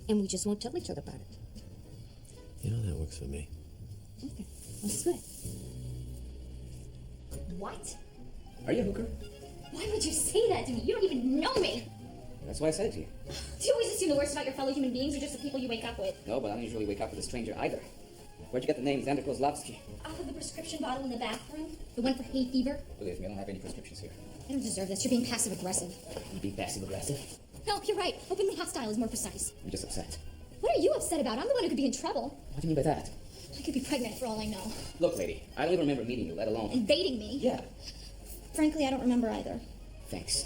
And we just won't tell each other about it. You know, that works for me. Okay, that's good. What? Are you a hooker? Why would you say that to me? You don't even know me. That's why I said it to you. Do you always assume the worst about your fellow human beings or just the people you wake up with? No, but I don't usually wake up with a stranger either. Where'd you get the name Xander Kozlovsky? Off of the prescription bottle in the bathroom? The one for hay fever? Believe me, I don't have any prescriptions here. I don't deserve this. You're being passive-aggressive. You be passive-aggressive? No, you're right. Openly hostile is more precise. I'm just upset. What are you upset about? I'm the one who could be in trouble. What do you mean by that? I could be pregnant for all I know. Look, lady, I don't even remember meeting you, let alone... Invading me? Yeah. Frankly, I don't remember either. Thanks.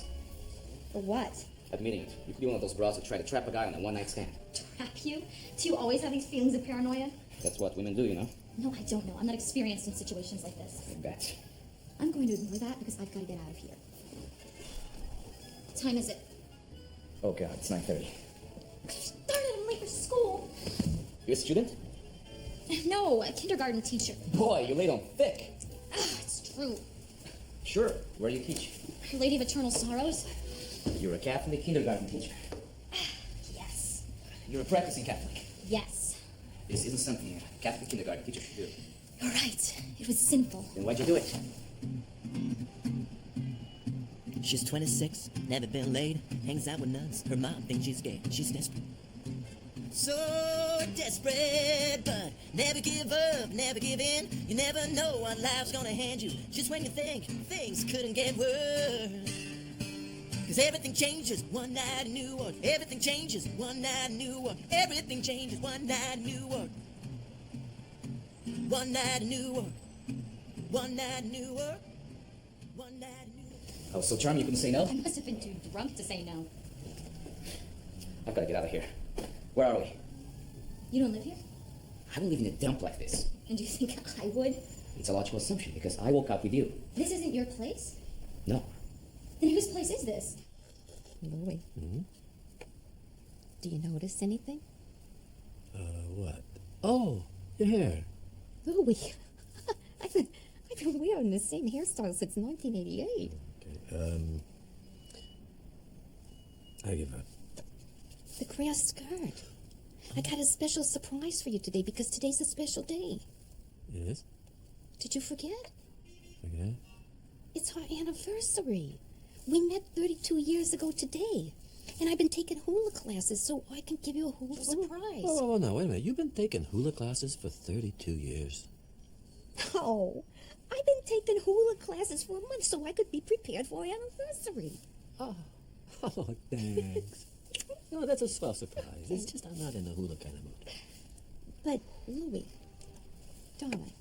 For what? Admitting it. You could be one of those bras who try to trap a guy on a one-night stand. Trap you? Do you always have these feelings of paranoia? That's what women do, you know? No, I don't know. I'm not experienced in situations like this. I bet. I'm going to ignore that because I've got to get out of here. What time is it? Oh, God, it's 9:30. Darn it, I'm late for school. You a student? No, a kindergarten teacher. Boy, you're late on thick. It's true. Sure. Where do you teach? Lady of Eternal Sorrows? You're a Catholic kindergarten teacher. Yes. You're a practicing Catholic. Yes. This isn't something a Catholic kindergarten teacher should do. You're right. It was sinful. Then why'd you do it? She's 26, never been laid, hangs out with nuns. Her mom thinks she's gay. She's desperate. So desperate, but never give up, never give in. You never know what life's gonna hand you. Just when you think things couldn't get worse. Cause everything changes one night in New York. Everything changes one night in New York. Everything changes one night in New York. One night in New York. One night in New York. One night in New York. I was so charming you couldn't say no? I must have been too drunk to say no. I've got to get out of here. Where are we? You don't live here? I don't live in a dump like this. And do you think I would? It's a logical assumption because I woke up with you. This isn't your place? No. Then whose place is this? Louis. Do you notice anything? What? Oh, your hair. Louis. I've been wearing the same hairstyle since 1988. Okay, I give up. The grass skirt. I got a special surprise for you today because today's a special day. Yes? Did you forget? Okay. It's our anniversary. We met 32 years ago today. And I've been taking hula classes so I can give you a hula surprise. Oh, no, wait a minute. You've been taking hula classes for 32 years. Oh, I've been taking hula classes for a month so I could be prepared for our anniversary. Oh, thanks. No, that's a swell surprise. It's just I'm not in the hula kind of mood. But, Louis, darling,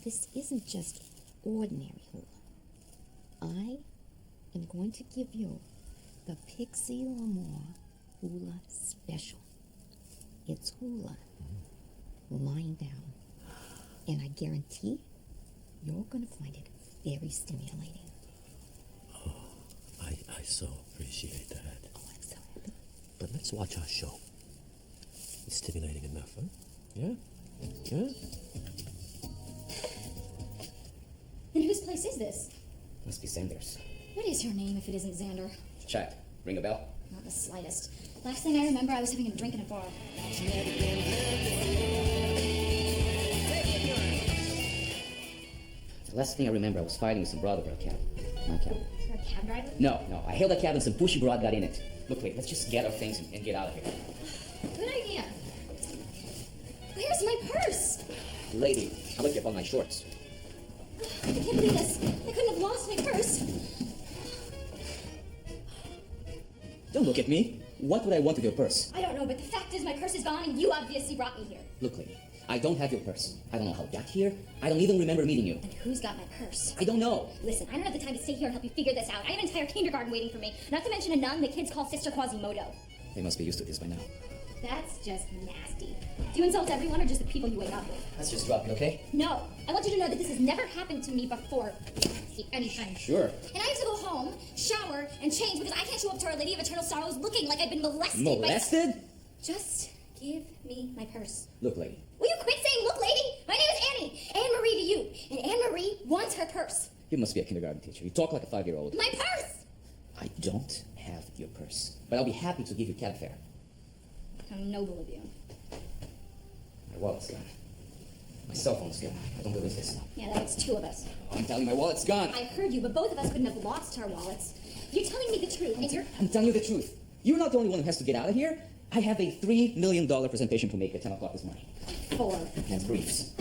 this isn't just ordinary hula. I am going to give you the Pixie Lamore Hula Special. It's hula lying down. And I guarantee you're going to find it very stimulating. Oh, I so appreciate that. Oh, I'm so happy. But let's watch our show. It's stimulating enough, huh? Yeah? Yeah? Then whose place is this? Must be Sanders. What is your name if it isn't Xander? Chat. Ring a bell? Not the slightest. Last thing I remember, I was having a drink in a bar. The last thing I remember, I was fighting with some broad over a cab. My cab. You're a cab driver? No. I hailed a cab and some pushy broad got in it. Look, wait, let's just get our things and get out of here. Good idea. Where's my purse? Lady, I looked up on my shorts. I can't believe this. I couldn't have lost my purse. Don't look at me. What would I want with your purse? I don't know, but the fact is my purse is gone and you obviously brought me here. Look, lady, I don't have your purse. I don't know how it got here. I don't even remember meeting you. And who's got my purse? I don't know. Listen, I don't have the time to stay here and help you figure this out. I have an entire kindergarten waiting for me. Not to mention a nun the kids call Sister Quasimodo. They must be used to this by now. That's just nasty. Do you insult everyone or just the people you wake up with? Let's just drop it, okay? No. I want you to know that this has never happened to me before. Anytime. Sure. And I have to go home, shower, and change because I can't show up to Our Lady of Eternal Sorrows looking like I've been molested. Molested? Just give me my purse. Look, lady. Will you quit saying, look, lady? My name is Annie. Anne-Marie to you. And Anne-Marie wants her purse. You must be a kindergarten teacher. You talk like a 5-year-old. My purse! I don't have your purse, but I'll be happy to give you cab fare. How noble of you. My wallet's gone. My cell phone's gone. I don't believe this. Yeah, that makes two of us. I'm telling you, my wallet's gone. I heard you, but both of us couldn't have lost our wallets. You're telling me the truth, and you're... I'm telling you the truth. You're not the only one who has to get out of here. I have a $3 million presentation to make at 10 o'clock this morning. 4. And briefs.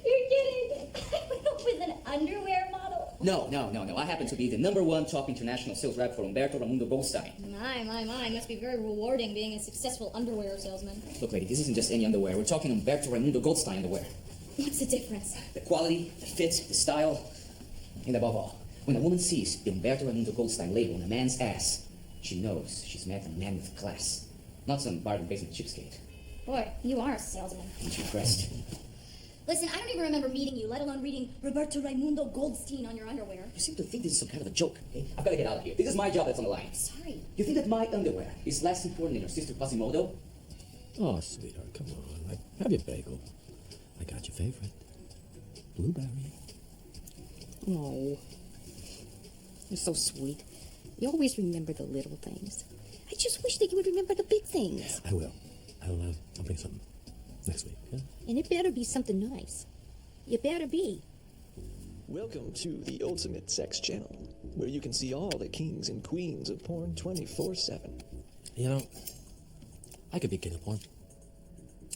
You're kidding. With an underwear model? No. I happen to be the #1 top international sales rep for Umberto Raimundo Goldstein. My. Must be very rewarding being a successful underwear salesman. Look, lady, this isn't just any underwear. We're talking Umberto Raimundo Goldstein underwear. What's the difference? The quality, the fit, the style, and above all, when a woman sees the Umberto Raimundo Goldstein label on a man's ass, she knows she's met a man with class, not some bargain basement cheapskate. Boy, you are a salesman. Aren't you impressed? Listen, I don't even remember meeting you, let alone reading Roberto Raimundo Goldstein on your underwear. You seem to think this is some kind of a joke, okay? I've got to get out of here. This is my job that's on the line. Sorry. You think that my underwear is less important than your sister Quasimodo? Oh, sweetheart, come on. Have your bagel. I got your favorite. Blueberry. Oh, you're so sweet. You always remember the little things. I just wish that you would remember the big things. I will. I'll bring something next week, yeah? And it better be something nice. It better be. Welcome to the Ultimate Sex Channel, where you can see all the kings and queens of porn 24/7. You know, I could be king of porn.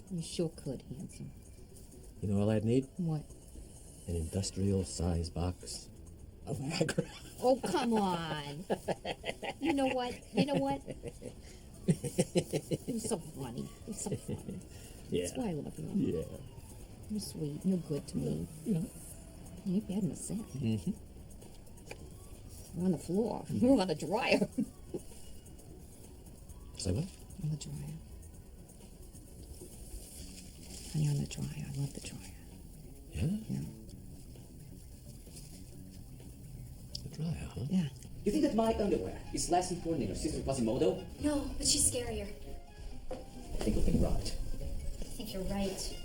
You sure could, handsome. You know all I'd need? What? An industrial-sized box of Viagra. Oh, come on. You know what? You're so funny. Yeah. That's why I love you. Yeah. You're sweet. You're good to me. Yeah. You ain't bad in a set. Mm-hmm. We're on the floor. We're on the dryer. Say what? On the dryer. Honey, on the dryer. I love the dryer. Yeah? Yeah. The dryer, huh? Yeah. You think that my underwear is less important than your sister Quasimodo? No, but she's scarier. I think we've been robbed. I think you're right.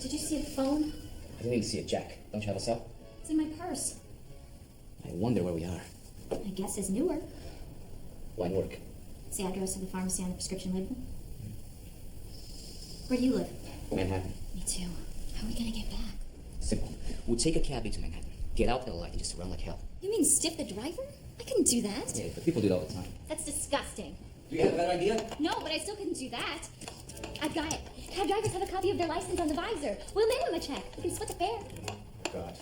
Did you see a phone? I didn't even see a jack. Don't you have a cell? It's in my purse. I wonder where we are. I guess it's Newark. Why Newark? It's the address of the pharmacy on the prescription label. Where do you live? Manhattan. Me too. How are we gonna get back? Simple. We'll take a cab into Manhattan, get out at the light, and just run like hell. You mean stiff the driver? I couldn't do that. Yeah, but people do it all the time. That's disgusting. Do you have a better idea? No, but I still couldn't do that. I've got it. Cab drivers have a copy of their license on the visor. We'll mail them a check. We can split the fare. God.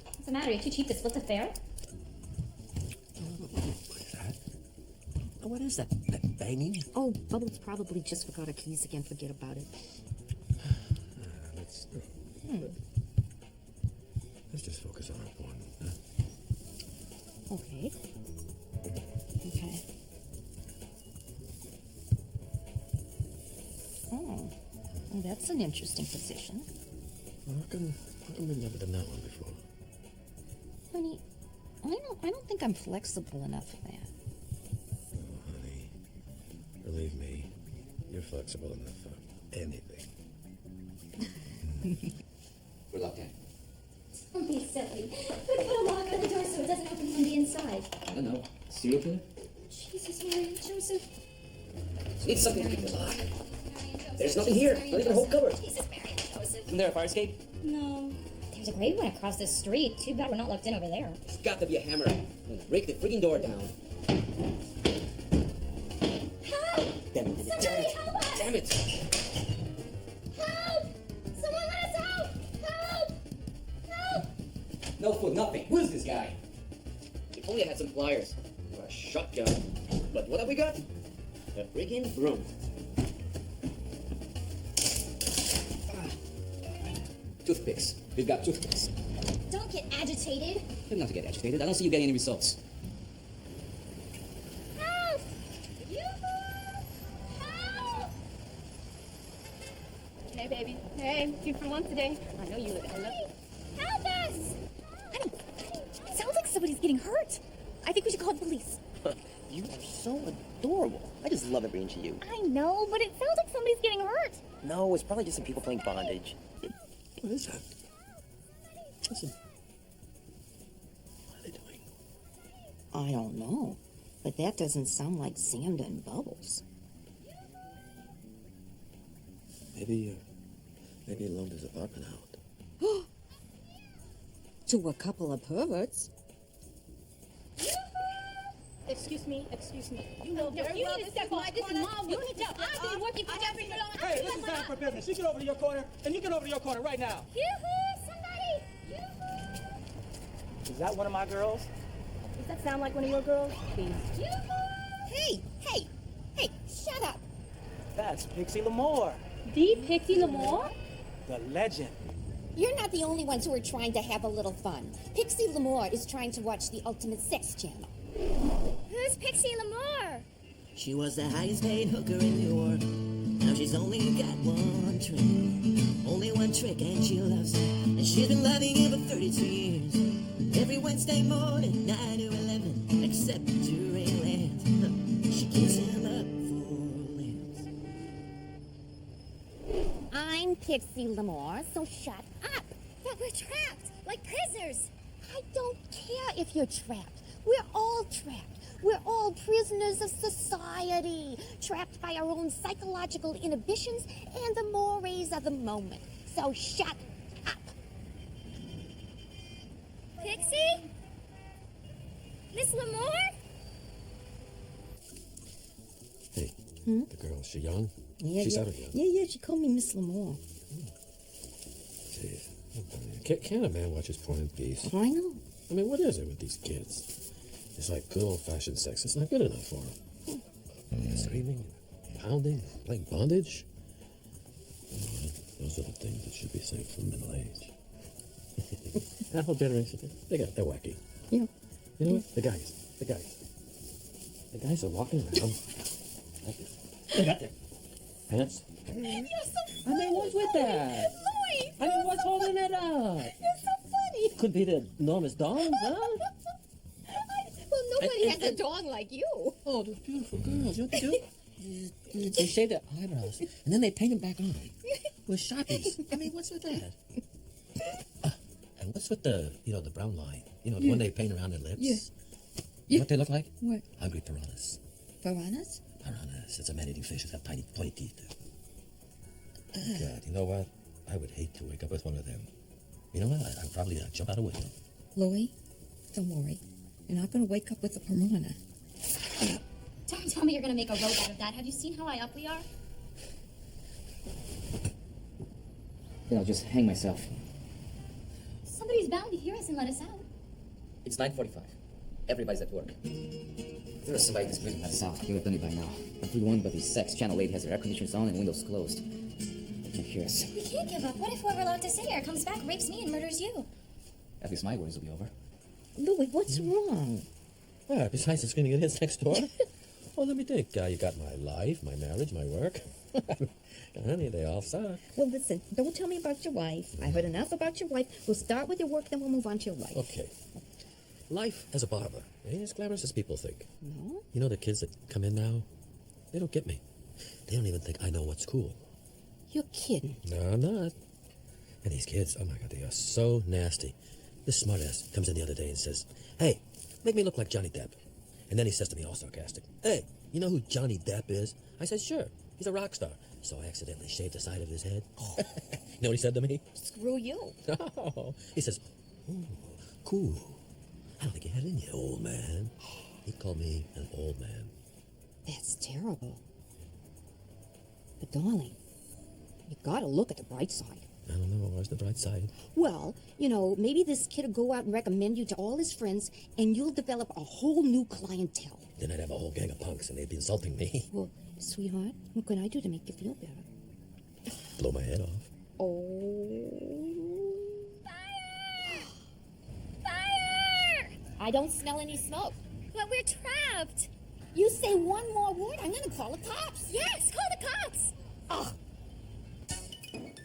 What's the matter? Are you too cheap to split the fare? What is that? Oh, what is that? That banging? Oh, Bubbles probably just forgot her keys again. Forget about it. Let's just focus on our porn. Huh? Okay. Oh, well, that's an interesting position. Well, how come we've never done that one before? Honey, I don't think I'm flexible enough for that. Oh, honey, believe me, you're flexible enough for anything. We're locked in. Don't be silly. We put a lock on the door so it doesn't open from the inside. I don't know. Serial killer? Jesus, Mary and Joseph. Need something to pick the lock. There's nothing here. Not even a whole cupboard. Jesus, Mary and Joseph. Isn't there a fire escape? No. There's a great one across the street. Too bad we're not locked in over there. There's got to be a hammer. I'm gonna break the freaking door down. Help! Damn it. Somebody help us! Damn it. Help! Someone let us out! Help! Help! No food, nothing. Who is this guy? If only I had some pliers. Or a shotgun. But what have we got? A freaking broom. Toothpicks. We've got toothpicks. Don't get agitated. You don't have to get agitated. I don't see you getting any results. Help! Help! Hey, baby. Hey, 2 for 1 today. I know you live. I love you. Help us! Honey, it sounds like somebody's getting hurt. I think we should call the police. You are so adorable. I just love everything to you. I know, but it sounds like somebody's getting hurt. No, it's probably just some people playing bondage. What is that? Listen. What are they doing? I don't know. But that doesn't sound like sand and bubbles. Maybe he loaned his apartment out. To a couple of perverts. Excuse me. You know very well this is my corner. You need to. I've been working for Jeffrey for long. Hey, this is time for business. You get over to your corner, and you get over to your corner right now. Yoo-hoo! Somebody! Yoo-hoo! Is that one of my girls? Does that sound like one of your girls? Please. Hey, shut up. That's Pixie Lamore, The Pixie Lamore? the legend. You're not the only ones who are trying to have a little fun. Pixie Lamore is trying to watch the Ultimate Sex Channel. Who's Pixie Lamore? She was the highest paid hooker in New York. Now she's only got one trick. Only one trick and she loves it. And she's been loving him for 32 years. Every Wednesday morning, 9 to 11, except during Lent. She gives him up for Lent. I'm Pixie Lamore, so shut up. But we're trapped, like prisoners. I don't care if you're trapped. We're all trapped. We're all prisoners of society, trapped by our own psychological inhibitions and the mores of the moment. So shut up. Pixie? Miss Lamore? Hey, the girl, is she young? She's out of young. Yeah, she called me Miss Lamore. Jeez. Can't a man watch his porn in peace? I know. I mean, what is it with these kids? It's like good old-fashioned sex. It's not good enough for them. Screaming, pounding, like bondage. Oh, those are the things that should be saved for middle age. That whole generation, they're wacky. Yeah. You know what? The guys are walking around. They got their pants. You're so I mean, what's with that? Louis! I mean, what's holding it up? You're so funny. Could be the enormous dongs, huh? Well, nobody has a dong like you. Oh, those beautiful girls. You know what they do? They shave their eyebrows, and then they paint them back on with Sharpies. I mean, what's with that? And what's with the brown line? The one they paint around their lips? Yeah. You know what they look like? What? Hungry piranhas. Piranhas? Piranhas. It's a man-eating fish. It's got tiny, pointy teeth. God, you know what? I would hate to wake up with one of them. You know what? I'd probably jump out a window. Louis, don't worry. You're not going to wake up with a piranha. Don't tell me you're gonna make a rope out of that. Have you seen how high up we are? Then I'll just hang myself. Somebody's bound to hear us and let us out. It's 9:45. Everybody's at work. If there was somebody that's breathing us out, you would have done it by now. If we wondered about the sex channel lady has her air conditioners on and windows closed. They can't hear us. We can't give up. What if whoever allowed to stay here comes back, rapes me, and murders you? At least my worries will be over. Louis, what's wrong? Ah, besides the screaming idiots next door. Well, let me think. You got my life, my marriage, my work. Honey, they all suck. Well, listen, don't tell me about your wife. I heard enough about your wife. We'll start with your work, then we'll move on to your life. Okay. Life as a barber ain't as glamorous as people think. No? You know the kids that come in now? They don't get me. They don't even think I know what's cool. You're kidding. No, I'm not. And these kids, oh my God, they are so nasty. This smartass comes in the other day and says, "Hey, make me look like Johnny Depp." And then he says to me, all sarcastic, "Hey, you know who Johnny Depp is?" I said, "Sure, he's a rock star." So I accidentally shaved the side of his head. You know what he said to me? Screw you. Oh, he says, "Ooh, cool. I don't think you had it in you, old man." He called me an old man. That's terrible. But darling, you gotta look at the bright side. I don't know, where's the bright side? Well, maybe this kid will go out and recommend you to all his friends, and you'll develop a whole new clientele. Then I'd have a whole gang of punks, and they'd be insulting me. Well, sweetheart, what can I do to make you feel better? Blow my head off. Oh. Fire! Fire! I don't smell any smoke. But we're trapped. You say one more word, I'm gonna call the cops. Yes, call the cops. Oh.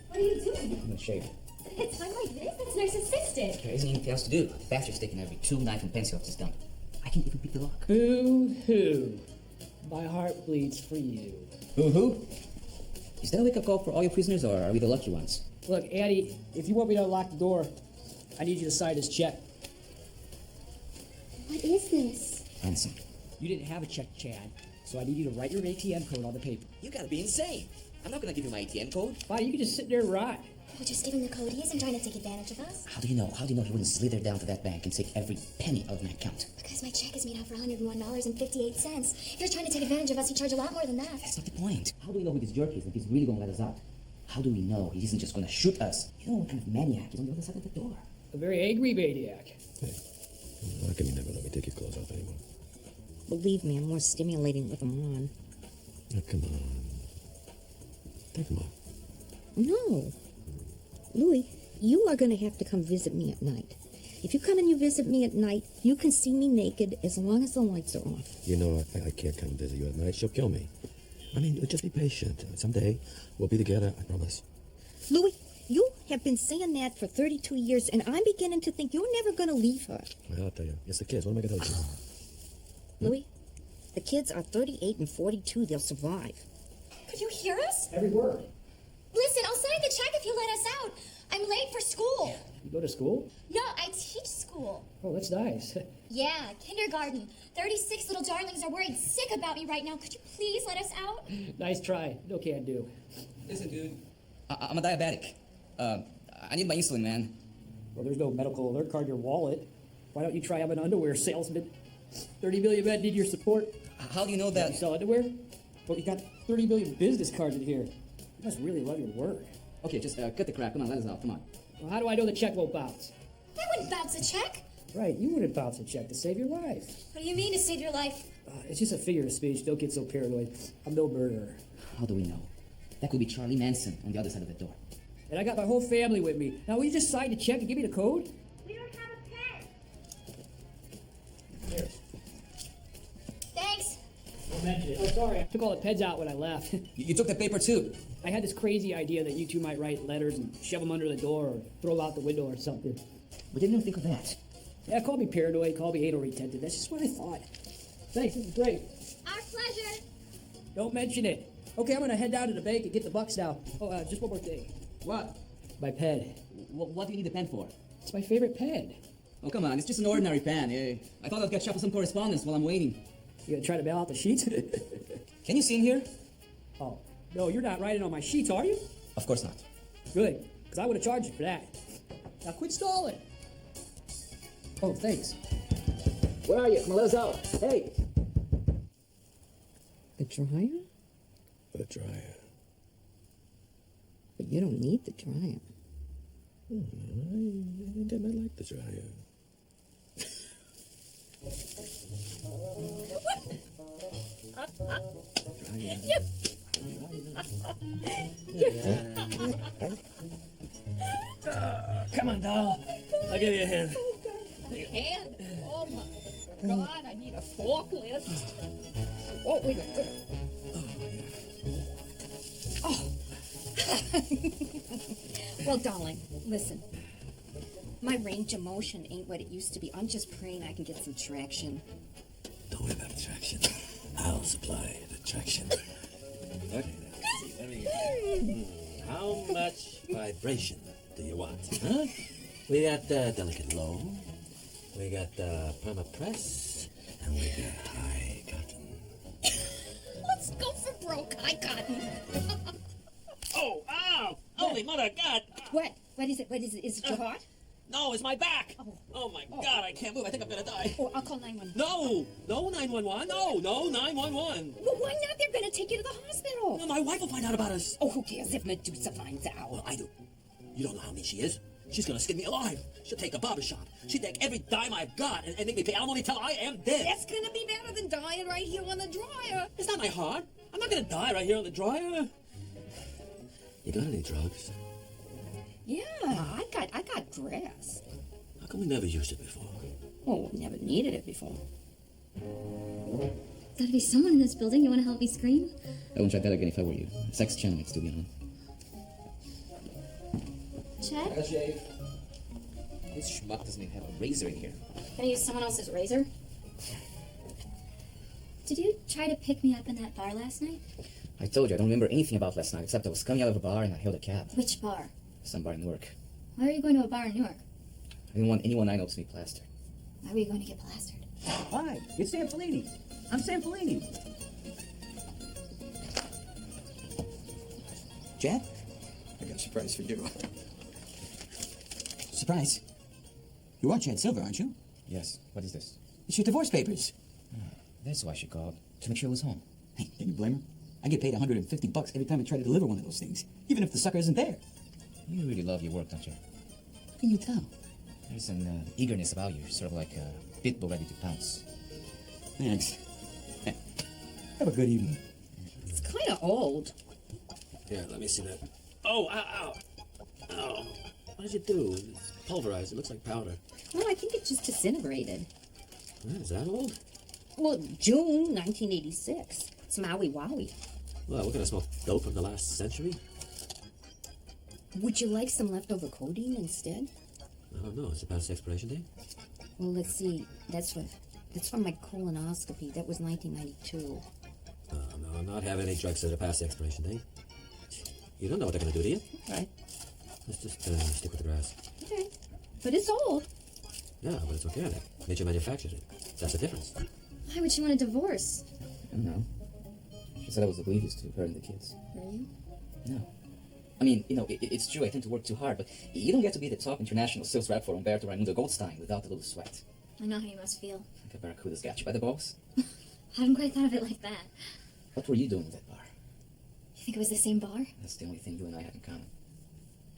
What are you doing? I'm gonna shave. At a time like this, that's narcissistic. There isn't anything else to do. The bastard's taking every tool, knife, and pencil off this dump. I can't even beat the lock. Boo-hoo. My heart bleeds for you. Boo-hoo? Is that a wake-up call for all your prisoners, or are we the lucky ones? Look, Addie, if you want me to unlock the door, I need you to sign this check. What is this? Ransom. You didn't have a check, Chad, so I need you to write your ATM code on the paper. You gotta be insane. I'm not gonna give you my ATM code. Fine, you can just sit there and ride. We'll just give him the code. He isn't trying to take advantage of us. How do you know? How do you know he wouldn't slither down to that bank and take every penny of my account? Because my check is made out for $101.58. If you're trying to take advantage of us, you charge a lot more than that. That's not the point. How do we know who this jerk is if he's really gonna let us out? How do we know he isn't just gonna shoot us? You know what kind of maniac is on the other side of the door? A very angry maniac. Hey, how come you never let me take your clothes off anymore? Believe me, I'm more stimulating with them on. Oh, come on. Take them off. No. Louis, you are going to have to come visit me at night. If you come and you visit me at night, you can see me naked as long as the lights are off. You know, I can't come visit you at night. She'll kill me. I mean, just be patient. Someday, we'll be together, I promise. Louis, you have been saying that for 32 years, and I'm beginning to think you're never going to leave her. Well, I'll tell you. It's the kids. What am I going to tell you? Louis, the kids are 38 and 42. They'll survive. Could you hear us? Every word. Listen, I'll sign the check if you let us out. I'm late for school. You go to school? No, I teach school. Oh, that's nice. Yeah, kindergarten. 36 little darlings are worried sick about me right now. Could you please let us out? Nice try. No can do. Listen, dude. I'm a diabetic. I need my insulin, man. Well, there's no medical alert card in your wallet. Why don't you try having an underwear salesman? 30 million men need your support. How do you know that? You sell underwear? Well, you got 30 million business cards in here. You must really love your work. Okay, just cut the crap. Come on, let us out. Come on. Well, how do I know the check won't bounce? I wouldn't bounce a check. Right, you wouldn't bounce a check to save your life. What do you mean to save your life? It's just a figure of speech. Don't get so paranoid. I'm no murderer. How do we know? That could be Charlie Manson on the other side of the door. And I got my whole family with me. Now, will you just sign the check and give me the code? We don't have a pen. Here. Thanks. Don't mention it. Oh, sorry. I took all the pens out when I left. You took the paper too. I had this crazy idea that you two might write letters and shove them under the door or throw them out the window or something. We didn't even think of that. Yeah, call me paranoid, call me anal retentive. That's just what I thought. Thanks, this is great. Our pleasure. Don't mention it. Okay, I'm gonna head down to the bank and get the bucks now. Oh, just one more thing. What? My pen. What do you need the pen for? It's my favorite pen. Oh, come on. It's just an ordinary pen. I thought I'd get shuffle some correspondence while I'm waiting. You gonna try to mail out the sheets? Can you see in here? Oh, no, you're not writing on my sheets, are you? Of course not. Good, because I would have charged you for that. Now quit stalling. Oh, thanks. Where are you? Come on, let us out. Hey! The dryer? The dryer. But you don't need the dryer. I didn't like the dryer. Come on, doll. I'll give you a hand. And, oh my God, I need a forklift. Oh, wait a minute. Well, darling, listen. My range of motion ain't what it used to be. I'm just praying I can get some traction. Don't worry about traction. I'll supply the traction. Okay, now, let's see. Let me How much vibration do you want? Huh? We got delicate low. We got perma press. And we got high cotton. Let's go for broke high cotton. Oh, ow! Holy mother God! What? What is it? What is it? Is it your heart? No, it's my back! Oh my God, I can't move. I think I'm gonna die. Oh, I'll call 911. No 911. No 911. Well, why not? They're going to take you to the hospital. No, my wife will find out about us. Oh, who cares if Medusa finds out? Well, I do. You don't know how mean she is. She's gonna skin me alive. She'll take a barber shop. She'll take every dime I've got and make me pay alimony till I am dead. That's gonna be better than dying right here on the dryer. It's not my heart. I'm not gonna die right here on the dryer. You got any drugs? Yeah, I got grass. How come we never used it before? Oh, never needed it before. Gotta be someone in this building. You want to help me scream? I wouldn't try that again if I were you. Sex channel might still be on. Chad? Shave. This schmuck doesn't even have a razor in here. Can I use someone else's razor? Did you try to pick me up in that bar last night? I told you, I don't remember anything about last night, except I was coming out of a bar and I hailed a cab. Which bar? Some bar in Newark. Why are you going to a bar in Newark? I didn't want anyone I know to be plastered. Why were you going to get plastered? Hi, it's Sam Fellini. I'm Sam Fellini. Chad? I got a surprise for you. Surprise. You are Chad Silver, aren't you? Yes. What is this? It's your divorce papers. That's why she called. To make sure it was home. Hey, can you blame her? I get paid $150 every time I try to deliver one of those things, even if the sucker isn't there. You really love your work, don't you? How can you tell? There's an eagerness about you, sort of like a pit bull ready to pounce. Thanks. Have a good evening. It's kind of old. Here, let me see that. Oh, ow, ow. Ow. What did you do? It's pulverized. It looks like powder. Well, I think it just disintegrated. Is that old? Well, June 1986. It's Maui Wowie. Well, we're gonna smoke dope from the last century? Would you like some leftover codeine instead? I don't know. Is it past the expiration date? Well, let's see. That's from my colonoscopy. That was 1992. No, I'm not having any drugs that are past the expiration date. You don't know what they're gonna do to you. Right. Let's just stick with the grass. Okay. But it's old. Yeah, but it's organic. Nature manufactured it. That's the difference. Why would she want a divorce? I don't know. She said I was oblivious to her and the kids. Were you? No. I mean, it's true I tend to work too hard, but you don't get to be the top international sales rep for Umberto Raimundo Goldstein without a little sweat. I know how you must feel. Like a barracuda's got you by the balls. I hadn't quite thought of it like that. What were you doing in that bar? You think it was the same bar? That's the only thing you and I have in common.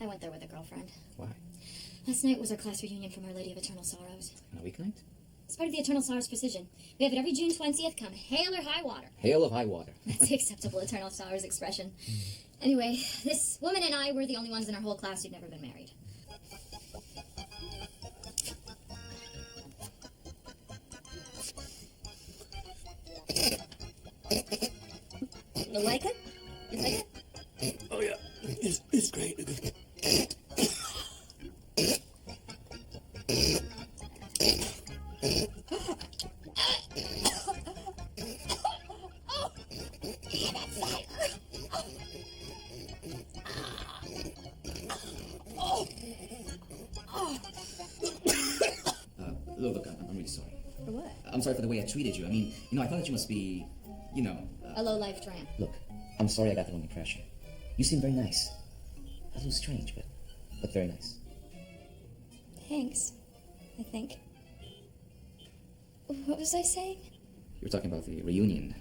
I went there with a girlfriend. Why? Last night was our class reunion from Our Lady of Eternal Sorrows. On a weeknight? It's part of the Eternal Sorrows Precision. We have it every June 20th, come hail or high water. Hail of high water. That's the acceptable Eternal Sorrows expression. Anyway, this woman and I were the only ones in our whole class who'd never been married. You like it? You like it? Oh, yeah. It's great. Look, I'm really sorry. For what? I'm sorry for the way I treated you. I mean, I thought that you must be, A low-life tramp. Look, I'm sorry I got the wrong impression. You seem very nice. A little strange, but very nice. Thanks, I think. What was I saying? You were talking about the reunion.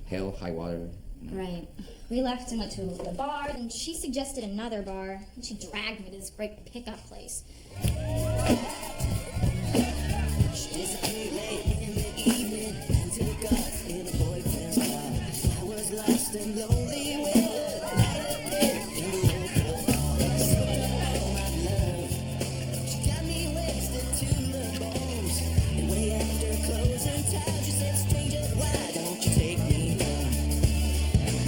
Hell, high water. Right. We left and went to the bar, and she suggested another bar, and she dragged me to this great pickup place. She disappeared late in the evening into the garden in a boyfriend's car. I was lost and lonely with her right up there in the local forest. Oh, my love, she got me wasted to the bones. And way after closing time, she said, stranger, why don't you take me home?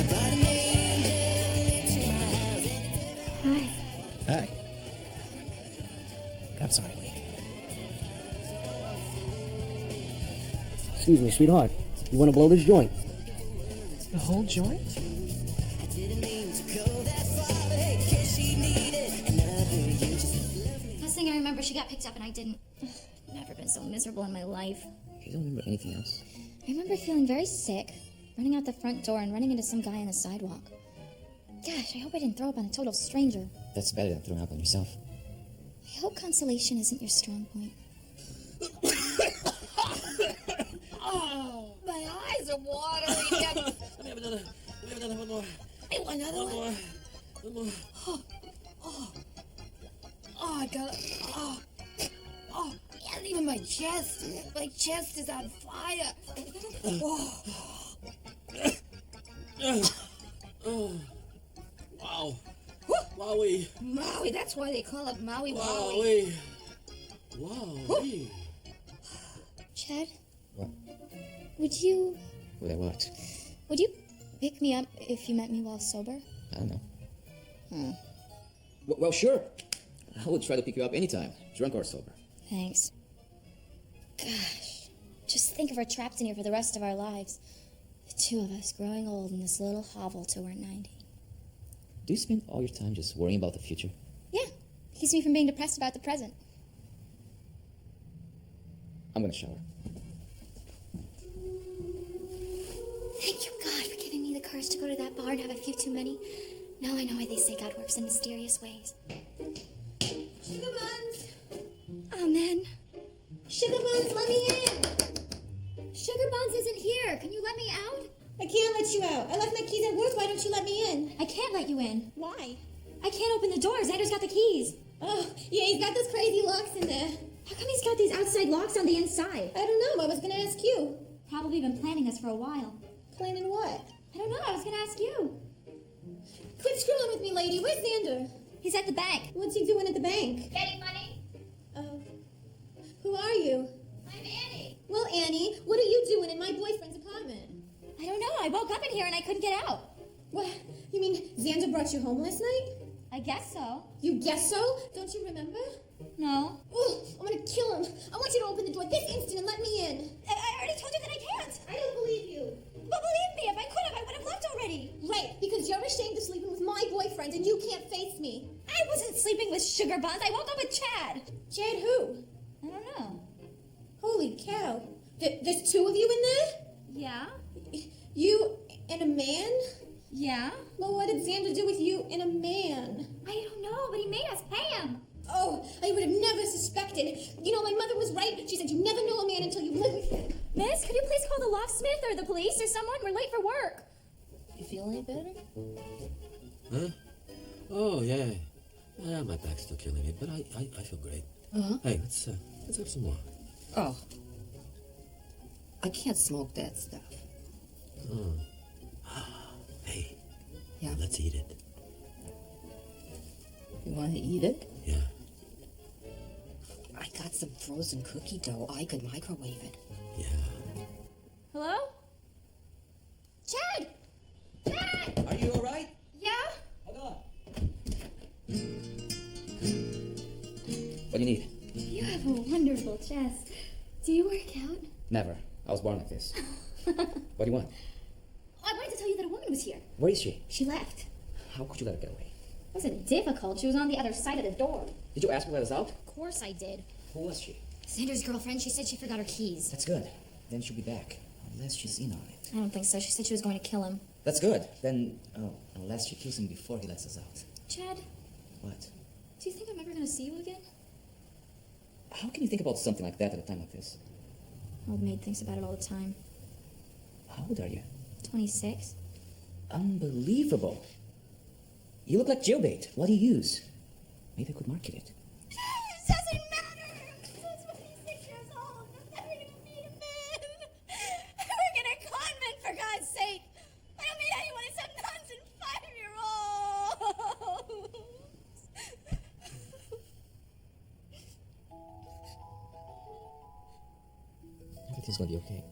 I brought an angel into my house. Hi. Hi. I'm sorry. Excuse me, sweetheart. You want to blow this joint? The whole joint? I didn't mean to go that far, but hey, cause she needed another you. Just love me. Last thing I remember, she got picked up and I didn't. Never been so miserable in my life. You don't remember anything else? I remember feeling very sick, running out the front door and running into some guy on the sidewalk. Gosh, I hope I didn't throw up on a total stranger. That's better than throwing up on yourself. I hope consolation isn't your strong point. Oh, my eyes are watering. Let me have another. One more. I want another one. One more. Oh, I got it. Oh, and even my chest. My chest is on fire. Wow. Wowie. Maui, that's why they call it Maui Wowie. Wowie. Chad? What? Would you What? pick me up if you met me while sober? I don't know. Well, sure. I would try to pick you up anytime, drunk or sober. Thanks. Gosh, just think of her trapped in here for the rest of our lives. The two of us growing old in this little hovel till we're 90. Do you spend all your time just worrying about the future? Yeah, keeps me from being depressed about the present. I'm gonna shower. that bar and have a few too many. Now I know why they say God works in mysterious ways. Sugar Buns! Amen. Sugar Buns, let me in! Sugar Buns isn't here. Can you let me out? I can't let you out. I left my keys at work. Why don't you let me in? I can't let you in. Why? I can't open the door. Xander's got the keys. Oh, yeah, he's got those crazy locks in there. How come he's got these outside locks on the inside? I don't know. I was gonna ask you. Probably been planning this for a while. Planning what? I don't know. I was gonna ask you. Quit screwing with me, lady. Where's Xander? He's at the bank. What's he doing at the bank? Getting money. Oh. Who are you? I'm Annie. Well, Annie, what are you doing in my boyfriend's apartment? I don't know. I woke up in here and I couldn't get out. What? You mean Xander brought you home last night? I guess so. You guess so? Don't you remember? No. Oh, I'm gonna kill him. I want you to open the door this instant and let me in. I already told you that I can't. I don't believe you. But believe me, if I could have, I would have left already. Right, because you're ashamed of sleeping with my boyfriend and you can't face me. I wasn't sleeping with Sugar Buns. I woke up with Chad. Chad who? I don't know. Holy cow. There's two of you in there? Yeah? You and a man? Yeah? Well, what did Xander do with you and a man? I don't know, but he made us pay him. Oh, I would have never suspected. You know, my mother was right. She said you never know a man until you live with him. Miss, could you please call the locksmith or the police or someone? We're late for work. You feel any better? Huh? Oh, yeah. My back's still killing me, but I feel great. Uh-huh. Hey, let's have some more. Oh. I can't smoke that stuff. Oh. Hey. Yeah? Let's eat it. You want to eat it? Yeah. I got some frozen cookie dough. I could microwave it. Yeah. Hello? Chad! Chad! Are you alright? Yeah? Hold on. What do you need? You have a wonderful chest. Do you work out? Never. I was born like this. What do you want? I wanted to tell you that a woman was here. Where is she? She left. How could you let her get away? It wasn't difficult. She was on the other side of the door. Did you ask her to let us out? Of course I did. Who was she? Xander's girlfriend. She said she forgot her keys. That's good. Then she'll be back. Unless she's in on it. I don't think so. She said she was going to kill him. That's good. Then, unless she kills him before he lets us out. Chad, What? do you think I'm ever going to see you again? How can you think about something like that at a time like this? Old maid thinks about it all the time. How old are you? 26. Unbelievable. You look like jailbait. What do you use? Maybe I could market it. It doesn't matter. I was 26 years old. I don't even need a man. I work in a convent, for God's sake. I don't meet anyone except nuns and 5-year-olds. Everything's gonna be okay.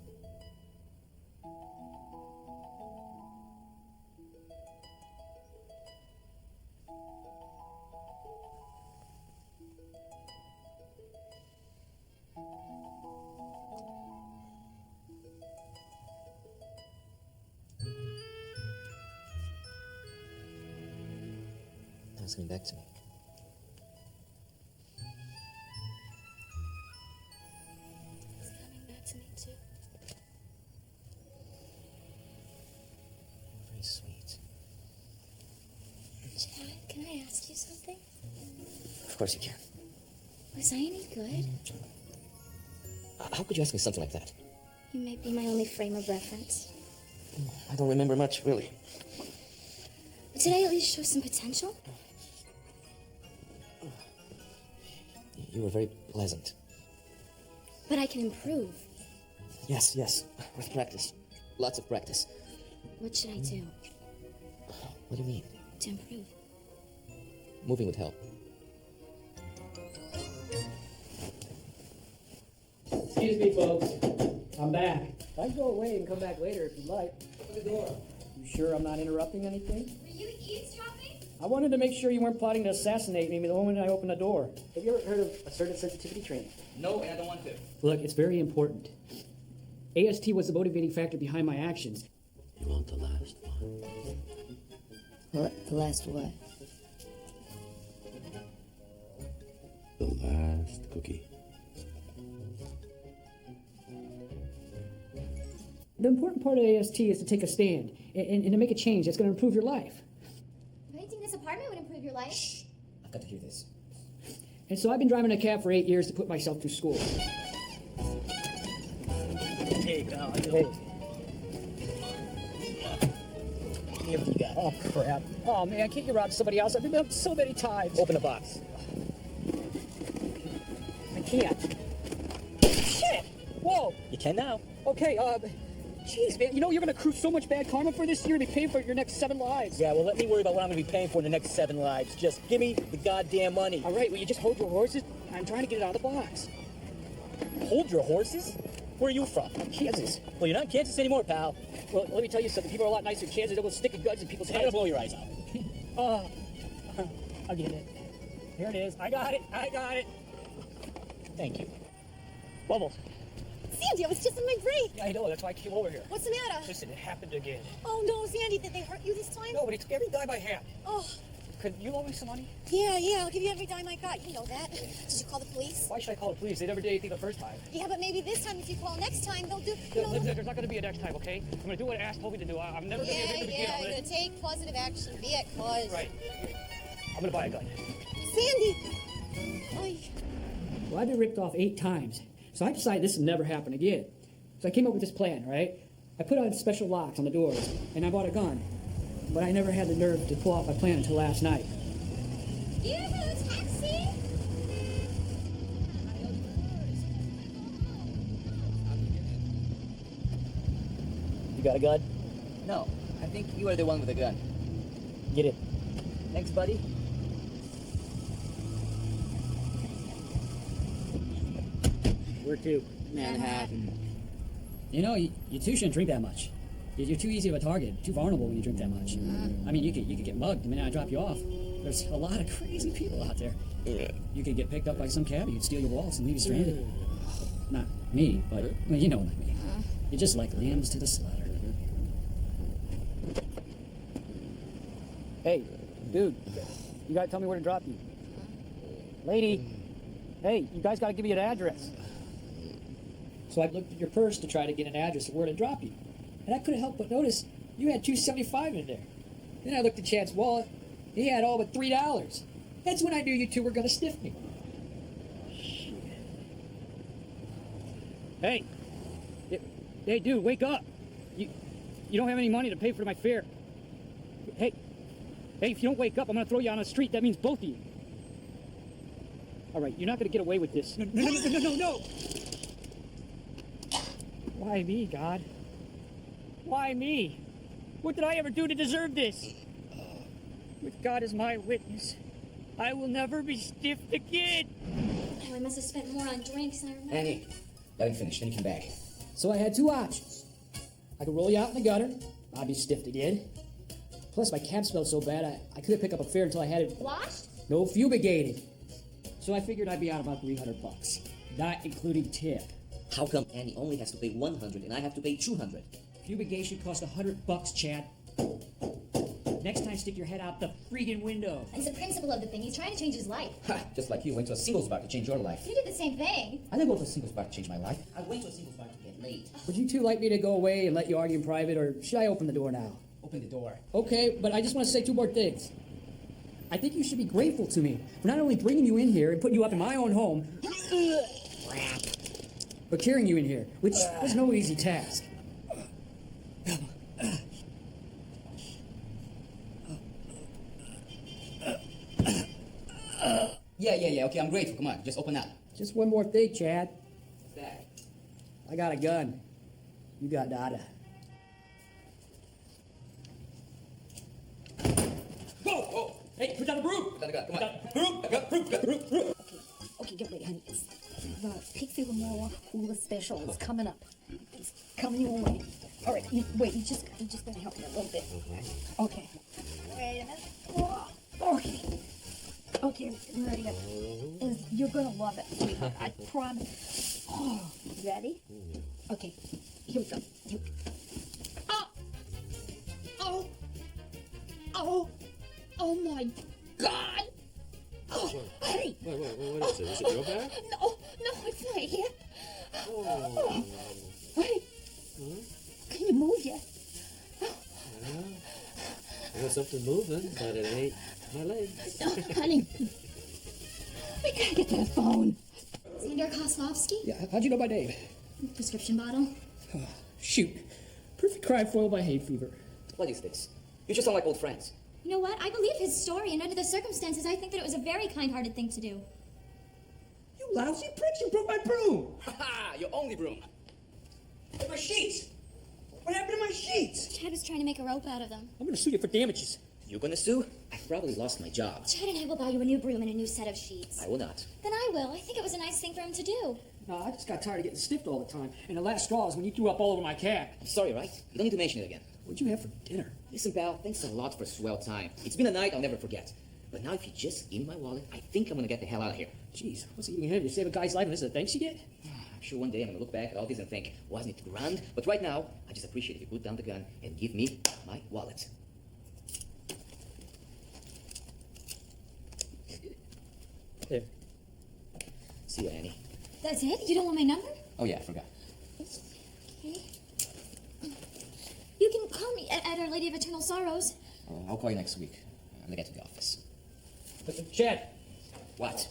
Now it's coming back to me. It's coming back to me, too. You're very sweet. Chad, can I ask you something? Of course you can. Was I any good? How could you ask me something like that? You might be my only frame of reference. I don't remember much, really. Did I at least show some potential? You were very pleasant. But I can improve. Yes, with practice. Lots of practice. What should I do What do you mean? to improve? Moving would help. Excuse me, folks. I'm back. I can go away and come back later if you'd like. Open the door. You sure I'm not interrupting anything? Were you eavesdropping? I wanted to make sure you weren't plotting to assassinate me the moment I opened the door. Have you ever heard of assertive sensitivity training? No, and I don't want to. Look, it's very important. AST was the motivating factor behind my actions. You want the last one? What? The last what? The last cookie. The important part of AST is to take a stand. and to make a change that's going to improve your life. Renting this apartment would improve your life. Shh. I've got to hear this. And so I've been driving a cab for 8 years to put myself through school. Hey, pal. Hey. What you got? Oh, crap. Oh, man, can't you rob somebody else? I've been up so many times. Open the box. I can't. Shit! Whoa! You can now. Okay, jeez, man, you know you're gonna accrue so much bad karma for this year to be paying for your next 7 lives. Yeah, well, let me worry about what I'm gonna be paying for in the next 7 lives. Just give me the goddamn money. All right, will you just hold your horses? I'm trying to get it out of the box. Hold your horses? Where are you from? Kansas. Well, you're not in Kansas anymore, pal. Well, let me tell you something. People are a lot nicer in Kansas. They'll go sticking guns in people's I'm gonna heads. blow your eyes out. I'll get it. Here it is. I got it. Thank you. Bubbles. Sandy, I was just in my break. Yeah, I know. That's why I came over here. What's the matter? Listen, it happened again. Oh, no, Sandy, did they hurt you this time? No, but he took every dime I had. Oh, Could you loan me some money? yeah, I'll give you every dime I got. You know that. Did you call the police? Why should I call the police? They never did anything the first time. Yeah, but maybe this time, if you call next time, they'll do, you know... There's not going to be a next time, okay? I'm going to do what Ash told me to do. I'm never going to be a victim again. Yeah, you're going to take positive action. Be it cause. Right. I'm going to buy a gun. Sandy! Oy. Well, I've been ripped off 8 times, so I decided this will never happen again. So I came up with this plan, right? I put on special locks on the doors, and I bought a gun. But I never had the nerve to pull off my plan until last night. You have a taxi? You got a gun? No, I think you are the one with the gun. Get it. Thanks, buddy. Where to? Manhattan. You know, you two shouldn't drink that much. You're too easy of a target, too vulnerable when you drink that much. I mean, you could get mugged the minute I drop you off. There's a lot of crazy people out there. You could get picked up by some cabbie who'd steal your wallets and leave you stranded. Not me, but well, you know what I mean. You're just like lambs to the slaughter. Hey, dude, you gotta tell me where to drop you. Lady, hey, you guys gotta give me an address. So I looked at your purse to try to get an address of where to drop you. And I couldn't help but notice you had $2.75 in there. Then I looked at Chad's wallet. He had all but $3. That's when I knew you two were gonna sniff me. Hey, hey, dude, wake up! You don't have any money to pay for my fare. Hey, if you don't wake up, I'm gonna throw you on the street. That means both of you. All right, you're not gonna get away with this. No! Why me, God? Why me? What did I ever do to deserve this? With God as my witness, I will never be stiffed again. Oh, I must have spent more on drinks than I remember. Annie, let him finish, then you come back. So I had 2 options. I could roll you out in the gutter. I'd be stiffed again. Plus, my cab smelled so bad, I couldn't pick up a fare until I had it... Washed? No, fumigated. So I figured I'd be out about $300, not including tip. How come Annie only has to pay 100 and I have to pay 200? Fumigation cost $100, Chad. Next time, stick your head out the freaking window. It's the principle of the thing. He's trying to change his life. Ha! Just like you went to a singles bar to change your life. You did the same thing. I didn't go to a singles bar to change my life. I went to a singles bar to get laid. Would you two like me to go away and let you argue in private, or should I open the door now? Open the door. Okay, but I just want to say 2 more things. I think you should be grateful to me for not only bringing you in here and putting you up in my own home, but carrying you in here, which was no easy task. Yeah, okay, I'm grateful. Come on, just open up. Just one more thing, Chad. Back. I got a gun. You got nada. Go! Oh, hey, put down the broom! Put down the gun, come on. Broom! Okay, get ready, honey. It's the Pixie Lamore Hula Special is coming up. It's coming your way. All right, you just gotta help me a little bit. Okay. Wait a minute. Oh, okay, I'm ready. You're gonna love it, sweetheart. I promise. Oh, you ready? Okay, here we go. Oh my God! Oh, honey! Wait, what is it? Is it real bad? No, it's not here. Oh, honey, can you move yet? got something moving, but it ain't my legs. Honey, we gotta get to the phone. Xander Koslovsky? Yeah, how'd you know my name? Prescription bottle? Shoot. Perfect crime foiled by hay fever. What is this? You just sound like old friends. You know what? I believe his story, and under the circumstances, I think that it was a very kind-hearted thing to do. You lousy pricks, you broke my broom! Ha! Your only broom. And my sheets! What happened to my sheets? Chad was trying to make a rope out of them. I'm gonna sue you for damages. You gonna sue? I've probably lost my job. Chad and I will buy you a new broom and a new set of sheets. I will not. Then I will. I think it was a nice thing for him to do. No, I just got tired of getting stiffed all the time. And the last straw is when you threw up all over my cab. I'm sorry, right? You don't need to mention it again. What'd you have for dinner? Listen, pal, thanks a lot for a swell time. It's been a night I'll never forget. But now if you just give me my wallet, I think I'm gonna get the hell out of here. Jeez, what's eating ahead? You save a guy's life and this is the thanks you get? I'm sure one day I'm gonna look back at all this and think, wasn't it grand? But right now, I just appreciate if you put down the gun and give me my wallet. There. See you, Annie. That's it? You don't want my number? Oh yeah, I forgot. Okay. You can call me at Our Lady of Eternal Sorrows. I'll call you next week. I'm gonna get to the office. Chad. What?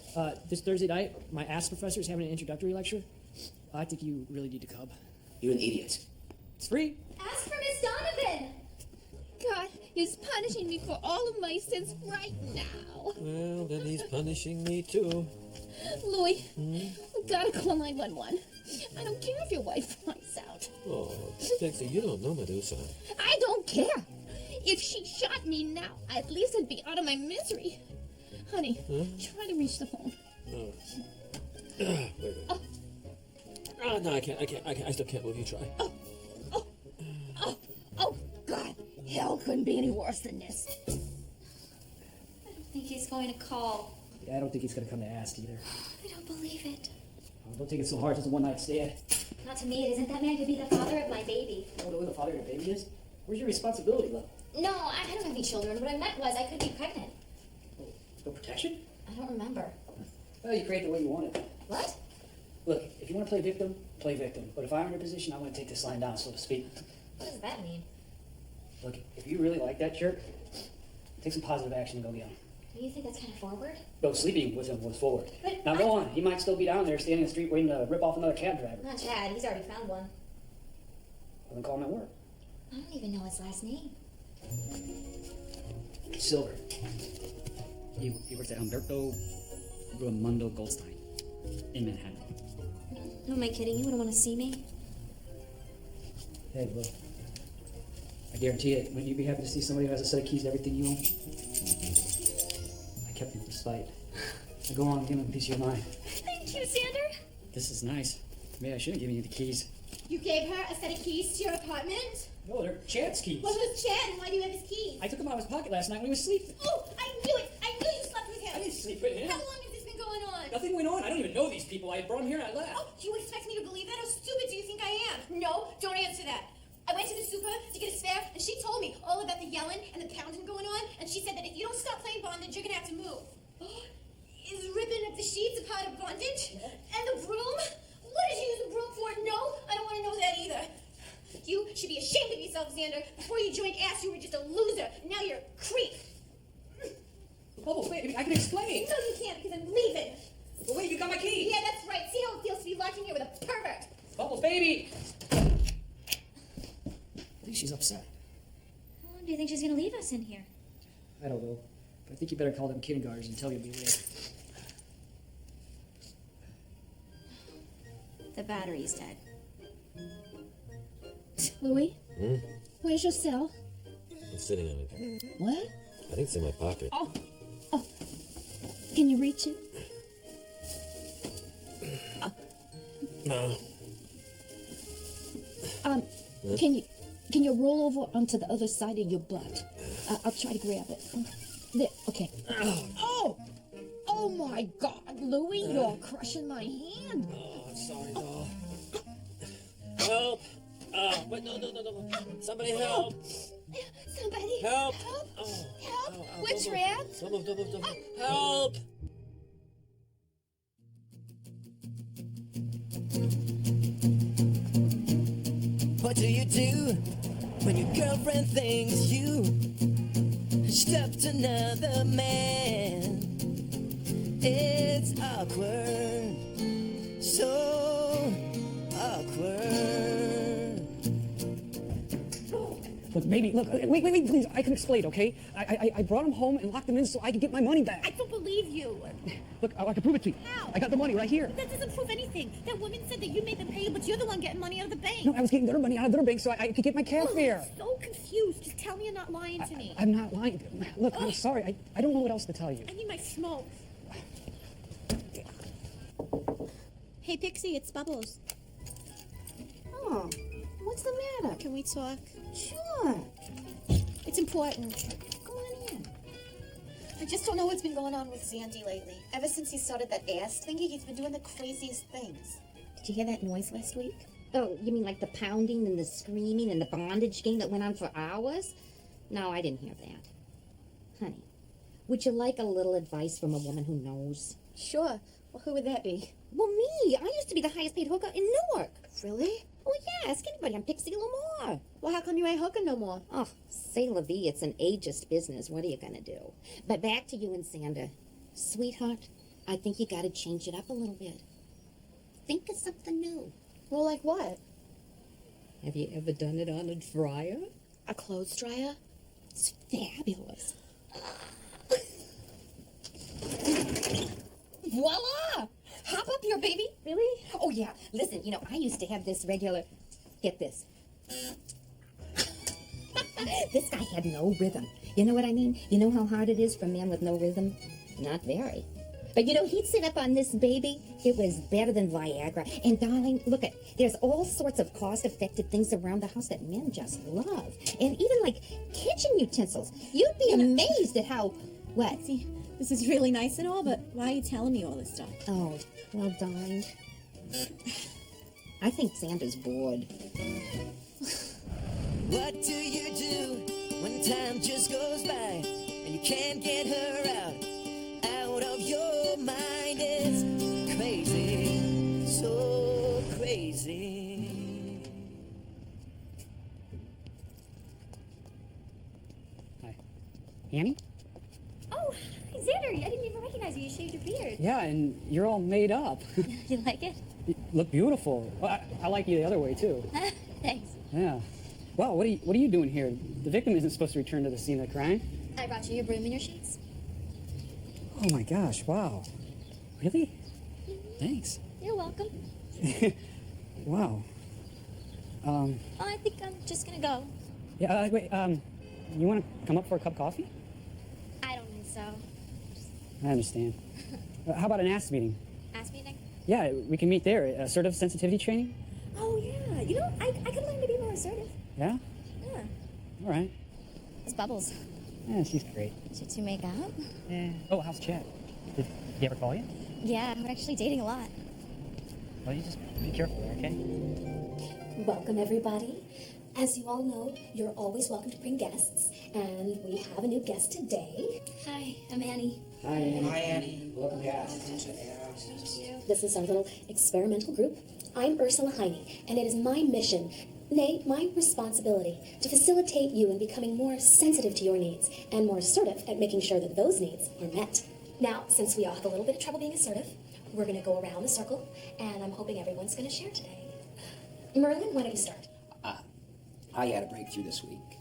This Thursday night, my ass professor is having an introductory lecture. I think you really need to come. You're an idiot. It's free. Ask for Miss Donovan. God is punishing me for all of my sins right now. Well, then he's punishing me too. Louis, we gotta call 911. I don't care if your wife finds out. Oh, Dexter, you don't know Medusa. I don't care. If she shot me now, at least I'd be out of my misery. Honey, try to reach the phone. Wait a minute. Oh, no, I can't. I still can't move. You try. Oh, God. Hell couldn't be any worse than this. I don't think he's going to call. Yeah, I don't think he's gonna come to ask either. I don't believe it. Oh, don't take it so hard. It's a one-night stand. Not to me, it isn't. That man could be the father of my baby. You don't know who the father of your baby is? Where's your responsibility level? No, I don't have any children. What I meant was I could be pregnant. No protection? I don't remember. Well, you create the way you want it. What? Look, if you want to play victim, play victim. But if I'm in your position, I'm going to take this line down, so to speak. What does that mean? Look, if you really like that jerk, take some positive action and go get him. Do you think that's kind of forward? No, sleeping with him was forward. But Now go on. He might still be down there standing in the street waiting to rip off another cab driver. Not Chad. He's already found one. Well, then call him at work. I don't even know his last name. Silver. He works at Humberto Ramundo Goldstein in Manhattan. Who am I kidding? You wouldn't want to see me? Hey, look. I guarantee it. Wouldn't you be happy to see somebody who has a set of keys to everything you own? I kept them for spite. Now go on, give him a piece of your mind. Thank you, Xander. This is nice. Maybe I should have given you the keys. You gave her a set of keys to your apartment? No, they're Chad's keys. Well, who's Chad and why do you have his keys? I took them out of his pocket last night when he was sleeping. Oh, I knew it! I knew you slept with him! I didn't sleep with him. How long has this been going on? Nothing went on. I don't even know these people. I brought them here and I left. Oh, you expect me to believe that? How stupid do you think I am? No, don't answer that. I went to the super to get a spare, and she told me all about the yelling and the pounding going on, and she said that if you don't stop playing bondage, you're gonna have to move. Is ripping up the sheets a part of bondage? And the broom? What did you use the broom for? No, I don't want to know that either. You should be ashamed of yourself, Xander. Before you joined ass, you were just a loser. Now you're a creep. Oh, wait, I can explain. No, you can't, because I'm leaving. Well, wait, you got my key. Yeah, that's right. See how it feels to be locked in here with a pervert. Bubbles, baby. I think she's upset. How long do you think she's going to leave us in here? I don't know. But I think you better call them kindergartners and tell you beware. The battery's dead. Louis, where's your cell? I'm sitting on it. What? I think it's in my pocket. Oh. Can you reach it? No. Can you roll over onto the other side of your butt? I'll try to grab it. There, okay. Oh my God, Louis, you're crushing my hand. Oh, I'm sorry, doll. Help! Wait, no. Somebody help! Somebody. Help! Help! Oh, Help! ow, Which don't rat? move. Don't move. Help! What do you do when your girlfriend thinks you accept another man. It's awkward, so awkward. Look, baby, look, wait, please. I can explain, okay? I brought him home and locked him in so I could get my money back. I don't believe you. Look, I can prove it to you. How? I got the money right here. That doesn't prove anything. That woman said that you made them pay you, but you're the one getting money out of the bank. No, I was getting their money out of their bank so I could get my cab fare. I'm so confused. Just tell me you're not lying to me. I'm not lying. Look, I'm sorry. I don't know what else to tell you. I need my smoke. Hey, Pixie, it's Bubbles. Oh, what's the matter? Can we talk? Sure. It's important. Go on in. I just don't know what's been going on with Sandy lately. Ever since he started that ass thingy, he's been doing the craziest things. Did you hear that noise last week? Oh, you mean like the pounding and the screaming and the bondage game that went on for hours? No, I didn't hear that. Honey, would you like a little advice from a woman who knows? Sure. Well, who would that be? Well, me. I used to be the highest paid hooker in Newark. Really? Oh, yeah. Ask anybody. I'm Pixie Lamar. Well, how come you ain't hooking no more? Oh, say la vie. It's an ageist business. What are you going to do? But back to you and Sandra. Sweetheart, I think you got to change it up a little bit. Think of something new. Well, like what? Have you ever done it on a dryer? A clothes dryer? It's fabulous. Voila! Hop up here, baby. Really? Oh, yeah. Listen, you know, I used to have this regular... Get this. This guy had no rhythm. You know what I mean? You know how hard it is for a man with no rhythm? Not very. But you know, he'd sit up on this baby. It was better than Viagra. And darling, look at, there's all sorts of cost-effective things around the house that men just love. And even like kitchen utensils. You'd be amazed at how, what? See, this is really nice and all, but why are you telling me all this stuff? Oh, well, darling. I think Sandra's bored. What do you do when time just goes by and you can't get her out of your mind? It's crazy, so crazy. Hi. Annie? Oh, hi, Xander. I didn't even recognize you. You shaved your beard. Yeah, and you're all made up. You like it? You look beautiful. Well, I like you the other way, too. Thanks. Yeah. Wow, what are you doing here? The victim isn't supposed to return to the scene of the crime. I brought you your broom and your sheets. Oh my gosh, wow. Really? Thanks. You're welcome. Wow. Oh, I think I'm just gonna go. Yeah, wait, you want to come up for a cup of coffee? I don't think so. I understand. How about an ass meeting? Ask me next. Yeah, we can meet there. Assertive sensitivity training? Oh, yeah. You know, I could learn to be more assertive. Yeah? Yeah. All right. It's Bubbles. Yeah, she's great. Did you two make out? Yeah. Oh, how's Chad? Did he ever call you? Yeah, we're actually dating a lot. Well, you just be careful, okay? Welcome, everybody. As you all know, you're always welcome to bring guests, and we have a new guest today. Hi, I'm Annie. Hi, Annie. Hi, Annie. Welcome back. This is our little experimental group. I'm Ursula Heine, and it is my mission, nay, my responsibility, to facilitate you in becoming more sensitive to your needs and more assertive at making sure that those needs are met. Now, since we all have a little bit of trouble being assertive, we're going to go around the circle, and I'm hoping everyone's going to share today. Merlin, why don't you start? I had a breakthrough this week.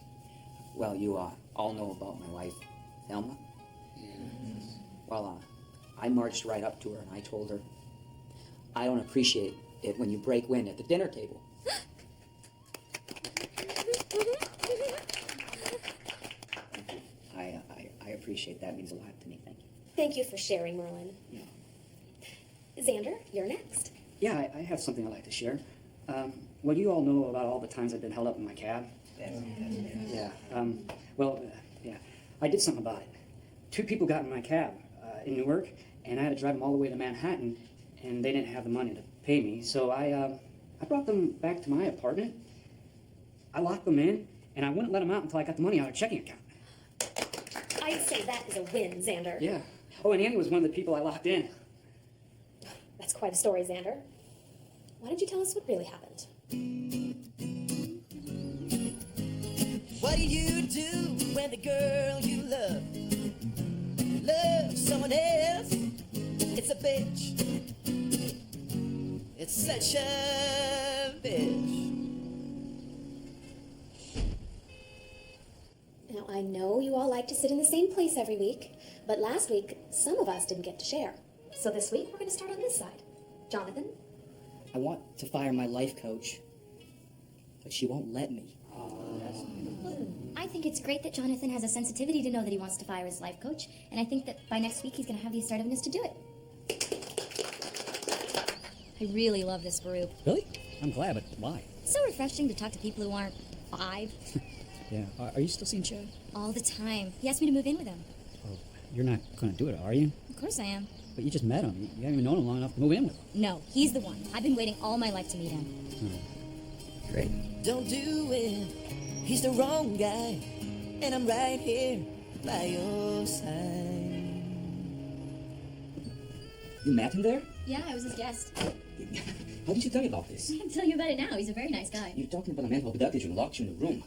Well, you all know about my wife, Thelma. Well, I marched right up to her and I told her, I don't appreciate it when you break wind at the dinner table. I appreciate that. It means a lot to me. Thank you. Thank you for sharing, Merlin. Yeah. Xander, you're next. Yeah, I have something I'd like to share. Well, you all know about all the times I've been held up in my cab. Yeah. Yeah. I did something about it. 2 people got in my cab in Newark, and I had to drive them all the way to Manhattan, and they didn't have the money to pay me. So I brought them back to my apartment. I locked them in, and I wouldn't let them out until I got the money out of their checking account. I'd say that is a win, Xander. Yeah. Oh, and Annie was one of the people I locked in. That's quite a story, Xander. Why don't you tell us what really happened? What you do when the girl you love loves someone else. It's a bitch. It's such a bitch. Now, I know you all like to sit in the same place every week, but last week, some of us didn't get to share. So this week, we're going to start on this side. Jonathan? I want to fire my life coach, but she won't let me. I think it's great that Jonathan has a sensitivity to know that he wants to fire his life coach, and I think that by next week he's going to have the assertiveness to do it. I really love this group. Really? I'm glad, but why? It's so refreshing to talk to people who aren't 5 Yeah. Are you still seeing Chad? all the time. He asked me to move in with him. Oh, you're not going to do it, are you? Of course I am. But you just met him. You haven't even known him long enough to move in with him. No, he's the one. I've been waiting all my life to meet him. Great. Don't do it. He's the wrong guy. And I'm right here by your side. You met him there? Yeah, I was his guest. How did you tell me about this? I can tell you about it now. He's a very nice guy. You're talking about a man who abducted you and locked you in a room.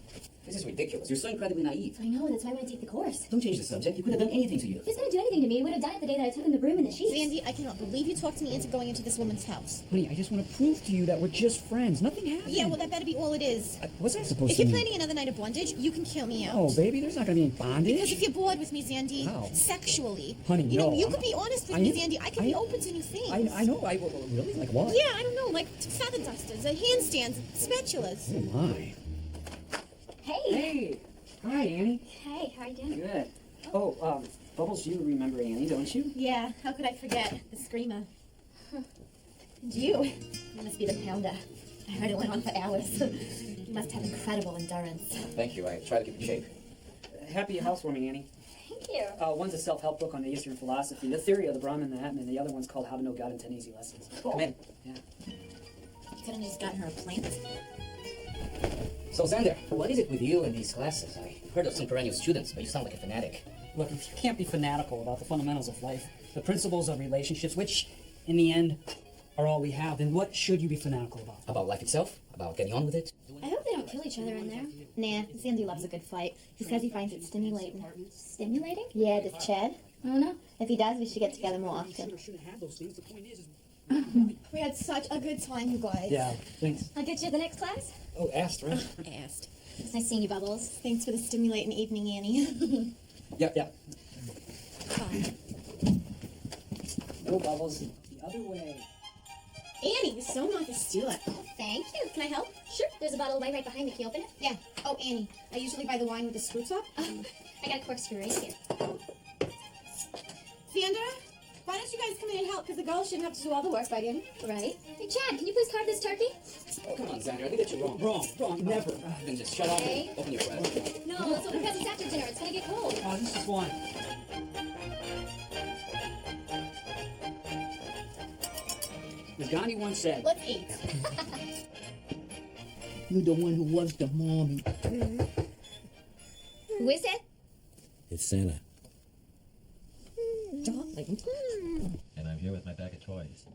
This is ridiculous. You're so incredibly naive. I know, that's why I want to take the course. Don't change the subject. You could have done anything to you. If he's going to do anything to me, he would have done it the day that I took him the broom and the sheets. Sandy, I cannot believe you talked me into going into this woman's house. Honey, I just want to prove to you that we're just friends. Nothing happened. Yeah, well, that better be all it is. What's that supposed If to you're mean? planning another night of bondage, you can kill me out. Oh, baby, there's not going to be any bondage. Because if you're bored with me, Zandy, How? sexually, Honey, you know, no, you I'm could be not- honest with I me, am- Zandy. I can be open to new things. I know. Really? Like what? Yeah, I don't know, like feather dusters, handstands, spatulas. Oh, my. Hey. Hey. Hi, Annie. Hey, how are you doing? Good. Oh, Bubbles, you remember Annie, don't you? Yeah, how could I forget? The screamer. And you must be the pounder. I heard it went on for hours. You must have incredible endurance. Thank you. I try to keep in shape. Happy housewarming, Annie. Thank you. One's a self-help book on the Eastern philosophy, the theory of the Brahman and the Atman, and the other one's called How to Know God in 10 Easy Lessons. Come in. Yeah. You could have just gotten her a plant. So, Xander, what is it with you and these classes? I heard of some perennial students, but you sound like a fanatic. Look, if you can't be fanatical about the fundamentals of life, the principles of relationships, which, in the end, are all we have, then what should you be fanatical about? About life itself? About getting on with it? I hope they don't kill each other in there. Nah, Sandy loves a good fight. He says he finds it stimulating. Stimulating? Yeah, does Chad? I don't know. If he does, we should get together more often. We had such a good time, you guys. Yeah, thanks. I'll get you the next class. Oh, asked, right? Asked. It's nice seeing you, Bubbles. Thanks for the stimulating evening, Annie. Yeah. Bye. No, Bubbles, the other way. Annie, you're so not to steal it. Oh, thank you. Can I help? Sure. There's a bottle of wine right behind me. Can you open it? Yeah. Oh, Annie, I usually buy the wine with the screw top. I got a corkscrew right here. Sandra, why don't you guys come in and help? Because the girls shouldn't have to do all the work, right, Annie? Right? Hey, Chad, can you please carve this turkey? Oh, come on, Xander. I think that you're wrong. Wrong, never. Then just shut up Okay. and open your present. No, let's open presents after dinner. It's gonna get cold. Oh, this is one. As Gandhi once said, Let's eat. You're the one who was the mommy. Who is it? It's Santa. Darling. And I'm here with my bag of toys.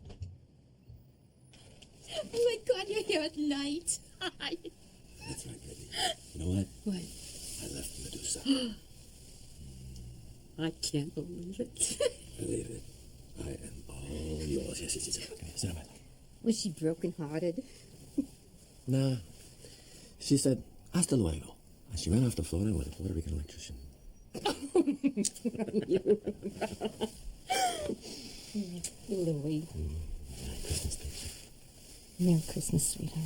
Oh my God, you're here at night. That's right, baby. You know what? What? I left Medusa. I can't believe it. Believe it. I am all yours. Yes. Okay, sit down. Was she broken-hearted? Nah. She said, hasta luego. And she ran off to Florida with a Puerto Rican electrician. Louie. Merry Christmas, baby. Merry Christmas, sweetheart.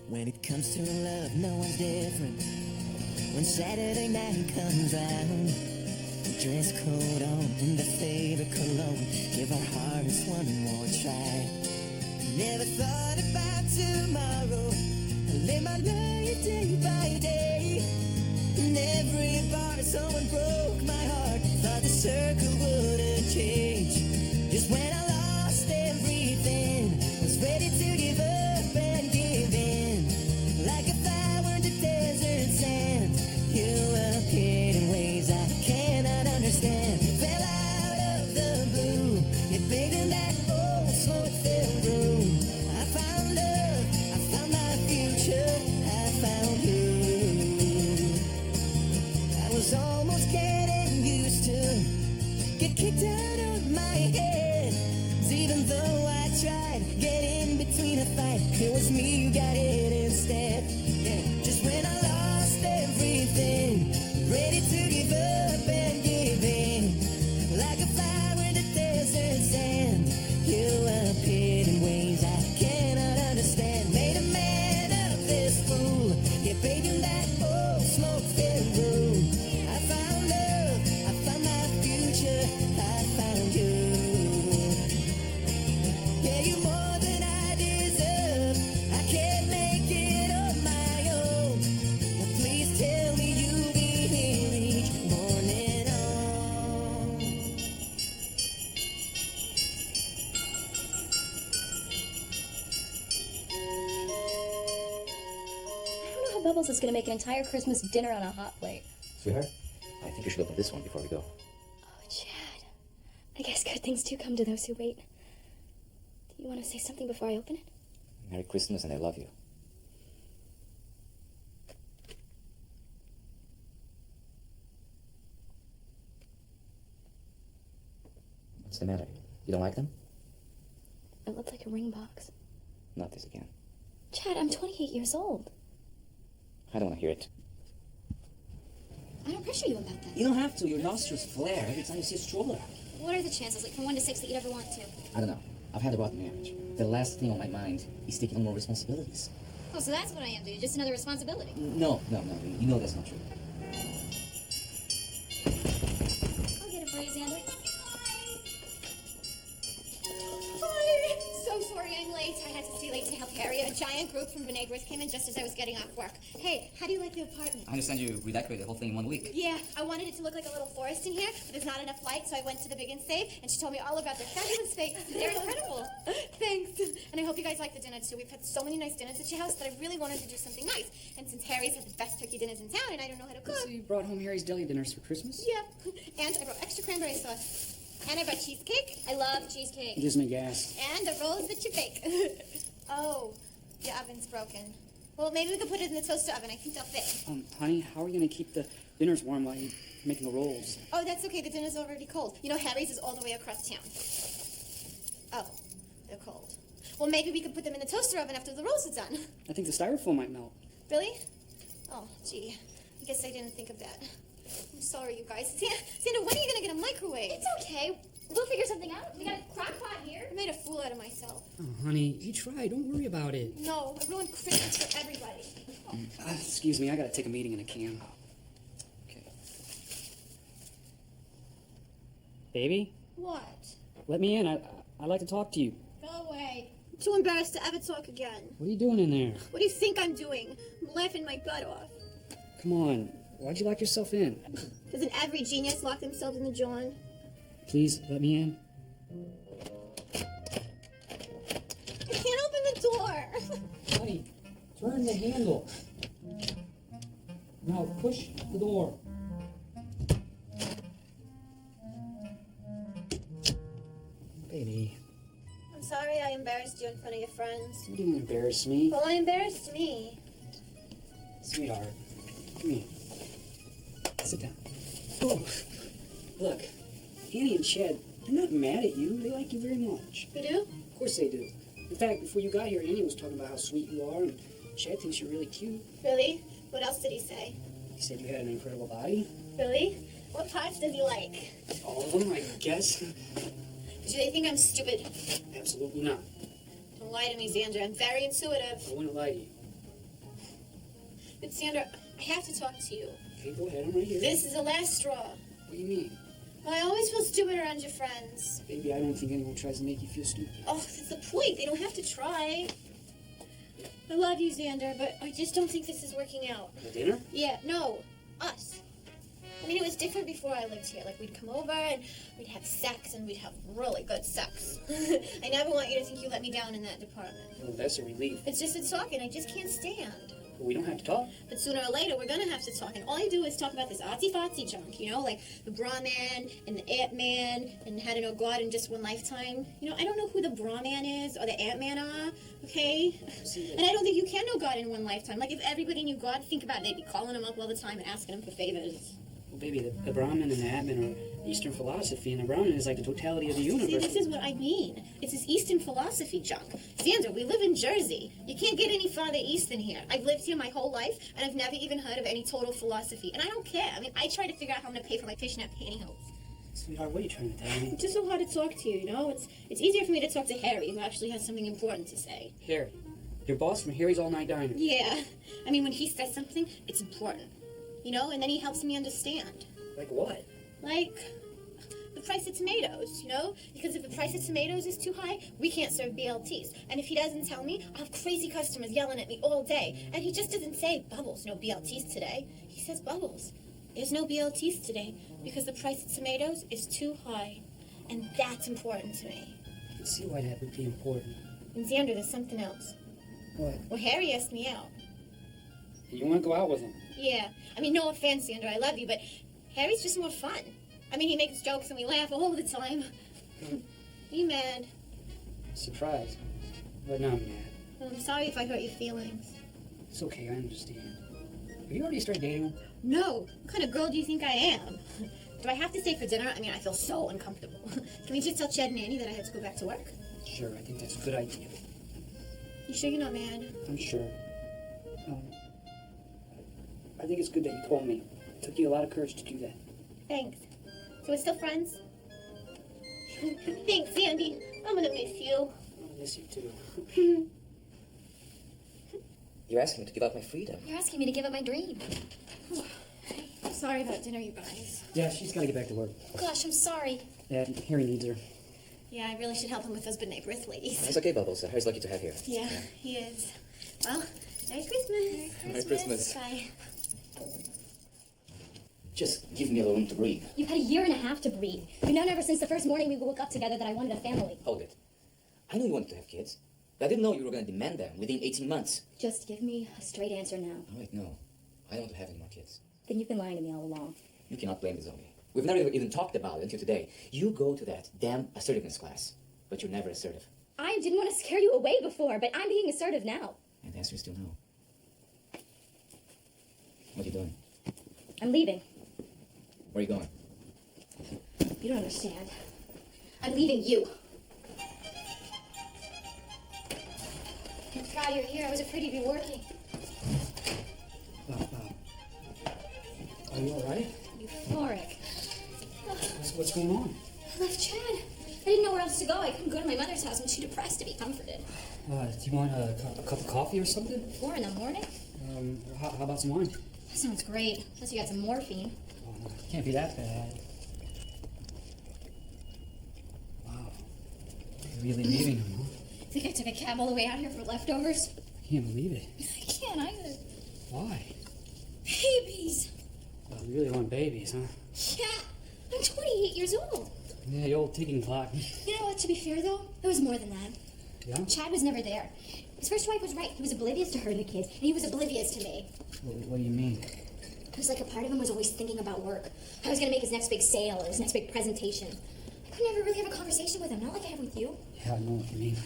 When it comes to love, no one's different. When Saturday night comes round, dress code on and the favorite cologne, give our hearts one more try. Never thought about tomorrow. I live my life day by day. And every bar someone broke my heart. Thought the circle wouldn't change. Just when I lost everything, was ready to give up and give in. Like a flower in the desert sand, you appeared in ways I cannot understand. Fell out of the blue, you bathed in that old smoke-filled room. I found love, I found my future, I found you. was almost getting used to get kicked out of my head. 'Cause even though I tried, get in between a fight, it was me who got hit instead. Yeah. Just when I lost everything, ready to give up and give in, like a flower in the desert sand, you appeared in ways I cannot understand. Made a man of this fool, yeah, baby, in that old smoke-filled room. I found love, I found my future, I found you. Yeah, you're more than I deserve. I can't make it on my own. But please tell me you'll be here each morning on. I don't know how Bubbles is gonna make an entire Christmas dinner on a hot plate. Sweetheart, I think you should open this one before we go. Oh, Chad. I guess good things do come to those who wait. Do you want to say something before I open it? Merry Christmas and I love you. What's the matter? You don't like them? It looked like a ring box. Not this again. Chad, I'm 28 years old. I don't want to hear it. I don't pressure you about that. You don't have to. Your nostrils flare every time you see a stroller. What are the chances, like from 1 to 6, that you'd ever want to? I don't know. I've had a rotten marriage. The last thing on my mind is taking on more responsibilities. Oh, so that's what I am to you, just another responsibility. No. You know that's not true. I'll get it for you, Xander. Hi. So sorry I'm late. I had to stay late to help Harry. A giant group from B'nai B'rith came in just as I was getting off work. Hey, how do you like the apartment? I understand you redecorated the whole thing in 1 week. Yeah, I wanted it to look like a little forest in here, but there's not enough light, so I went to the Big and Save, and she told me all about their fabulous space. They're incredible. Thanks. And I hope you guys like the dinner, too. We've had so many nice dinners at your house that I really wanted to do something nice. And since Harry's had the best turkey dinners in town, and I don't know how to cook. So you brought home Harry's deli dinners for Christmas? Yeah. And I brought extra cranberry sauce. And I brought cheesecake. I love cheesecake. It gives me gas. And the rolls that you bake. Oh, the oven's broken. Well, maybe we could put it in the toaster oven. I think they'll fit. Honey, how are we going to keep the dinners warm while you're making the rolls? Oh, that's okay. The dinner's already cold. You know, Harry's is all the way across town. Oh, they're cold. Well, maybe we could put them in the toaster oven after the rolls are done. I think the styrofoam might melt. Really? Oh, gee. I guess I didn't think of that. I'm sorry, you guys. Santa, when are you going to get a microwave? It's okay. We'll figure something out. We got a crock pot here. I made a fool out of myself. Oh, honey, you try. Don't worry about it. No, I ruined Christmas for everybody. Excuse me, I got to take a meeting in a can. Okay. Baby, What? let me in. I'd like to talk to you. Go away. I'm too embarrassed to ever talk again. What are you doing in there? What do you think I'm doing? I'm laughing my butt off. Come on. Why'd you lock yourself in? Doesn't every genius lock themselves in the John? Please, let me in. I can't open the door. Honey, turn the handle. Now push the door. Baby, I'm sorry I embarrassed you in front of your friends. you didn't embarrass me. Well, I embarrassed me. Sweetheart, come here. Sit down. Oh, look, Annie and Chad, they're not mad at you. They like you very much. You do? Of course they do. In fact, before you got here, Annie was talking about how sweet you are, and Chad thinks you're really cute. Really? What else did he say? He said you had an incredible body. Really? What parts does he like? All of them, I guess. Do they think I'm stupid? Absolutely not. Don't lie to me, Xander. I'm very intuitive. I wouldn't lie to you. But Xander, I have to talk to you. Okay, go ahead. I'm right here. This is the last straw. What do you mean? Well, I always feel stupid around your friends. Baby, I don't think anyone tries to make you feel stupid. Oh, that's the point. They don't have to try. I love you, Xander, but I just don't think this is working out. The dinner? Yeah, no. Us. I mean, it was different before I lived here. Like, we'd come over and we'd have sex, and we'd have really good sex. I never want you to think you let me down in that department. Well, that's a relief. It's just the talking I just can't stand. Well, we don't have to talk. But sooner or later, we're gonna have to talk. And all you do is talk about this artsy-fartsy junk, you know? Like the Brahman and the Ant-Man and how to know God in just one lifetime. You know, I don't know who the Brahman is or the Ant-Man are, okay? And I don't think you can know God in one lifetime. Like, if everybody knew God, think about it. They'd be calling him up all the time and asking him for favors. Well, baby, the Brahmin and the Atman are Eastern philosophy, and the Brahmin is like the totality of the universe. See, this is what I mean. It's this Eastern philosophy junk. Xander, we live in Jersey. You can't get any farther east than here. I've lived here my whole life, and I've never even heard of any total philosophy. And I don't care. I mean, I try to figure out how I'm going to pay for my fishnet pantyhose. Sweetheart, what are you trying to tell me? It's just so hard to talk to you, you know? It's easier for me to talk to Harry, who actually has something important to say. Harry. Your boss from Harry's All Night Diner. Yeah. I mean, when he says something, it's important. You know? And then he helps me understand. Like what? Like the price of tomatoes, you know? Because if the price of tomatoes is too high, we can't serve BLTs. And if he doesn't tell me, I'll have crazy customers yelling at me all day. And he just doesn't say, Bubbles, no BLTs today. He says, Bubbles, there's no BLTs today because the price of tomatoes is too high. And that's important to me. I can see why that would be important. And Xander, there's something else. What? Well, Harry asked me out. You want to go out with him? Yeah. I mean, no offense, Xander, I love you, but Harry's just more fun. I mean, he makes jokes and we laugh all the time. Are you mad? Surprised. But no, I'm mad. Well, I'm sorry if I hurt your feelings. It's okay, I understand. Have you already started dating him? No. What kind of girl do you think I am? Do I have to stay for dinner? I mean, I feel so uncomfortable. Can we just tell Chad and Annie that I have to go back to work? Sure, I think that's a good idea. You sure you're not mad? I'm sure. I think it's good that you told me. It took you a lot of courage to do that. Thanks. So we're still friends? Thanks, Sandy. I'm gonna miss you. I miss you too. You're asking me to give up my freedom. You're asking me to give up my dream. Sorry about dinner, you guys. Yeah, she's got to get back to work. Gosh, I'm sorry. Yeah, Harry needs her. Yeah, I really should help him with those Good Night Breath ladies. It's okay, Bubbles. Harry's lucky to have you. Yeah, he is. Well, Merry Christmas. Merry Christmas. Bye. Just give me a little room to breathe. You've had a year and a half to breathe. You've known ever since the first morning we woke up together that I wanted a family. Hold it. I knew you wanted to have kids. But I didn't know you were going to demand them within 18 months. Just give me a straight answer now. Oh, wait, no. I don't want to have any more kids. Then you've been lying to me all along. You cannot blame this on me. We've never even talked about it until today. You go to that damn assertiveness class, but you're never assertive. I didn't want to scare you away before, but I'm being assertive now. And the answer is still no. What are you doing? I'm leaving. Where are you going? You don't understand. I'm leaving you. Thank God you're here. I was afraid you'd be working. Are you alright? Euphoric. What's going on? I left Chad. I didn't know where else to go. I couldn't go to my mother's house. I'm too depressed to be comforted. Do you want a cup of coffee or something? 4 in the morning? How about some wine? That sounds great. Unless you got some morphine. Can't be that bad. Wow. You're really leaving him, huh? Think I took a cab all the way out here for leftovers? I can't believe it. I can't either. Why? Babies! Well, you really want babies, huh? Yeah, I'm 28 years old. Yeah, the old ticking clock. You know what, to be fair though, it was more than that. Yeah? Chad was never there. His first wife was right. He was oblivious to her and the kids, and he was oblivious to me. What do you mean? It was like a part of him was always thinking about work. How he was going to make his next big sale or his next big presentation. I could never really have a conversation with him, not like I have with you. Yeah, I know what you mean.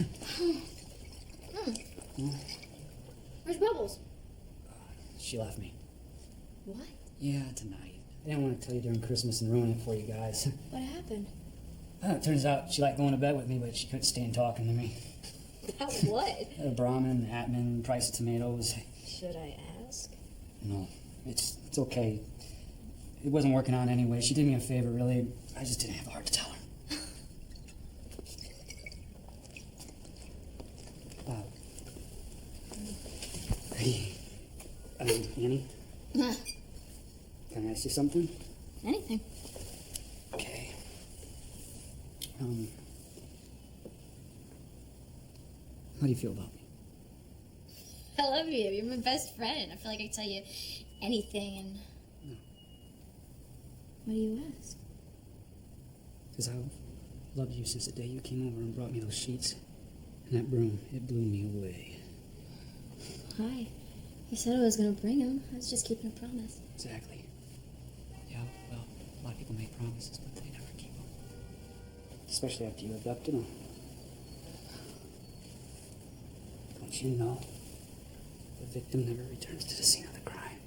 Where's Bubbles? She left me. What? Yeah, tonight. I didn't want to tell you during Christmas and ruin it for you guys. What happened? It turns out she liked going to bed with me, but she couldn't stand talking to me. About what? Brahmin, Atman, price of tomatoes. Should I ask? No, it's okay. It wasn't working out anyway. She did me a favor, really. I just didn't have the heart to tell her. Hey, Annie? Can I ask you something? Anything. Okay. How do you feel about me? I love you. You're my best friend. I feel like I can tell you anything and... No. What do you ask? Because I've loved you since the day you came over and brought me those sheets. And that broom, it blew me away. Hi. You said I was going to bring them. I was just keeping a promise. Exactly. Yeah, well, a lot of people make promises, but they never keep them. Especially after you abducted them. Don't you know? The victim never returns to the scene of the crime.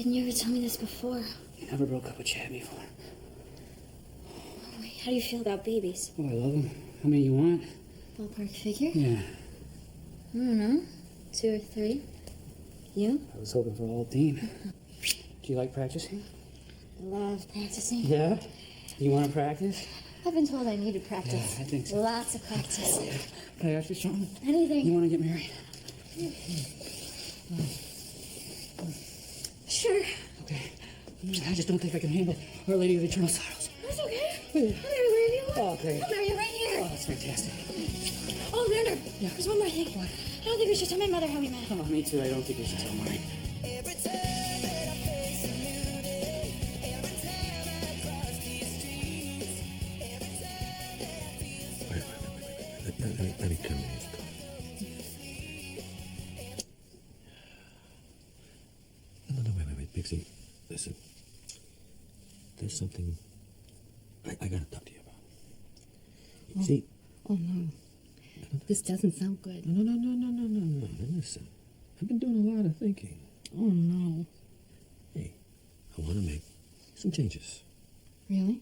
didn't you ever tell me this before? I never broke up with Chad before. How do you feel about babies? Oh, I love them. How many you want? Ballpark figure? Yeah. I don't know. 2 or 3. You? I was hoping for all teen. Do you like practicing? I love practicing. Yeah? You want to practice? I've been told I need to practice. Yeah, I think so. Lots of practice. Can I ask you something? Anything. You want to get married? Sure. Okay. I just don't think I can handle Our Lady of Eternal Sorrows. That's okay. I'll marry wherever you want. Oh, great. I'll marry you right here. Oh, that's fantastic. Oh, Leonard. There's one more thing. I don't think we should tell my mother how we met. Oh, me too. I don't think we should tell mine. Let me come in. No, wait, Pixie. Listen. There's something I gotta talk to you about. Oh. See? Oh, no. This doesn't sound good. No. Listen. I've been doing a lot of thinking. Oh, no. Hey, I want to make some changes. Really?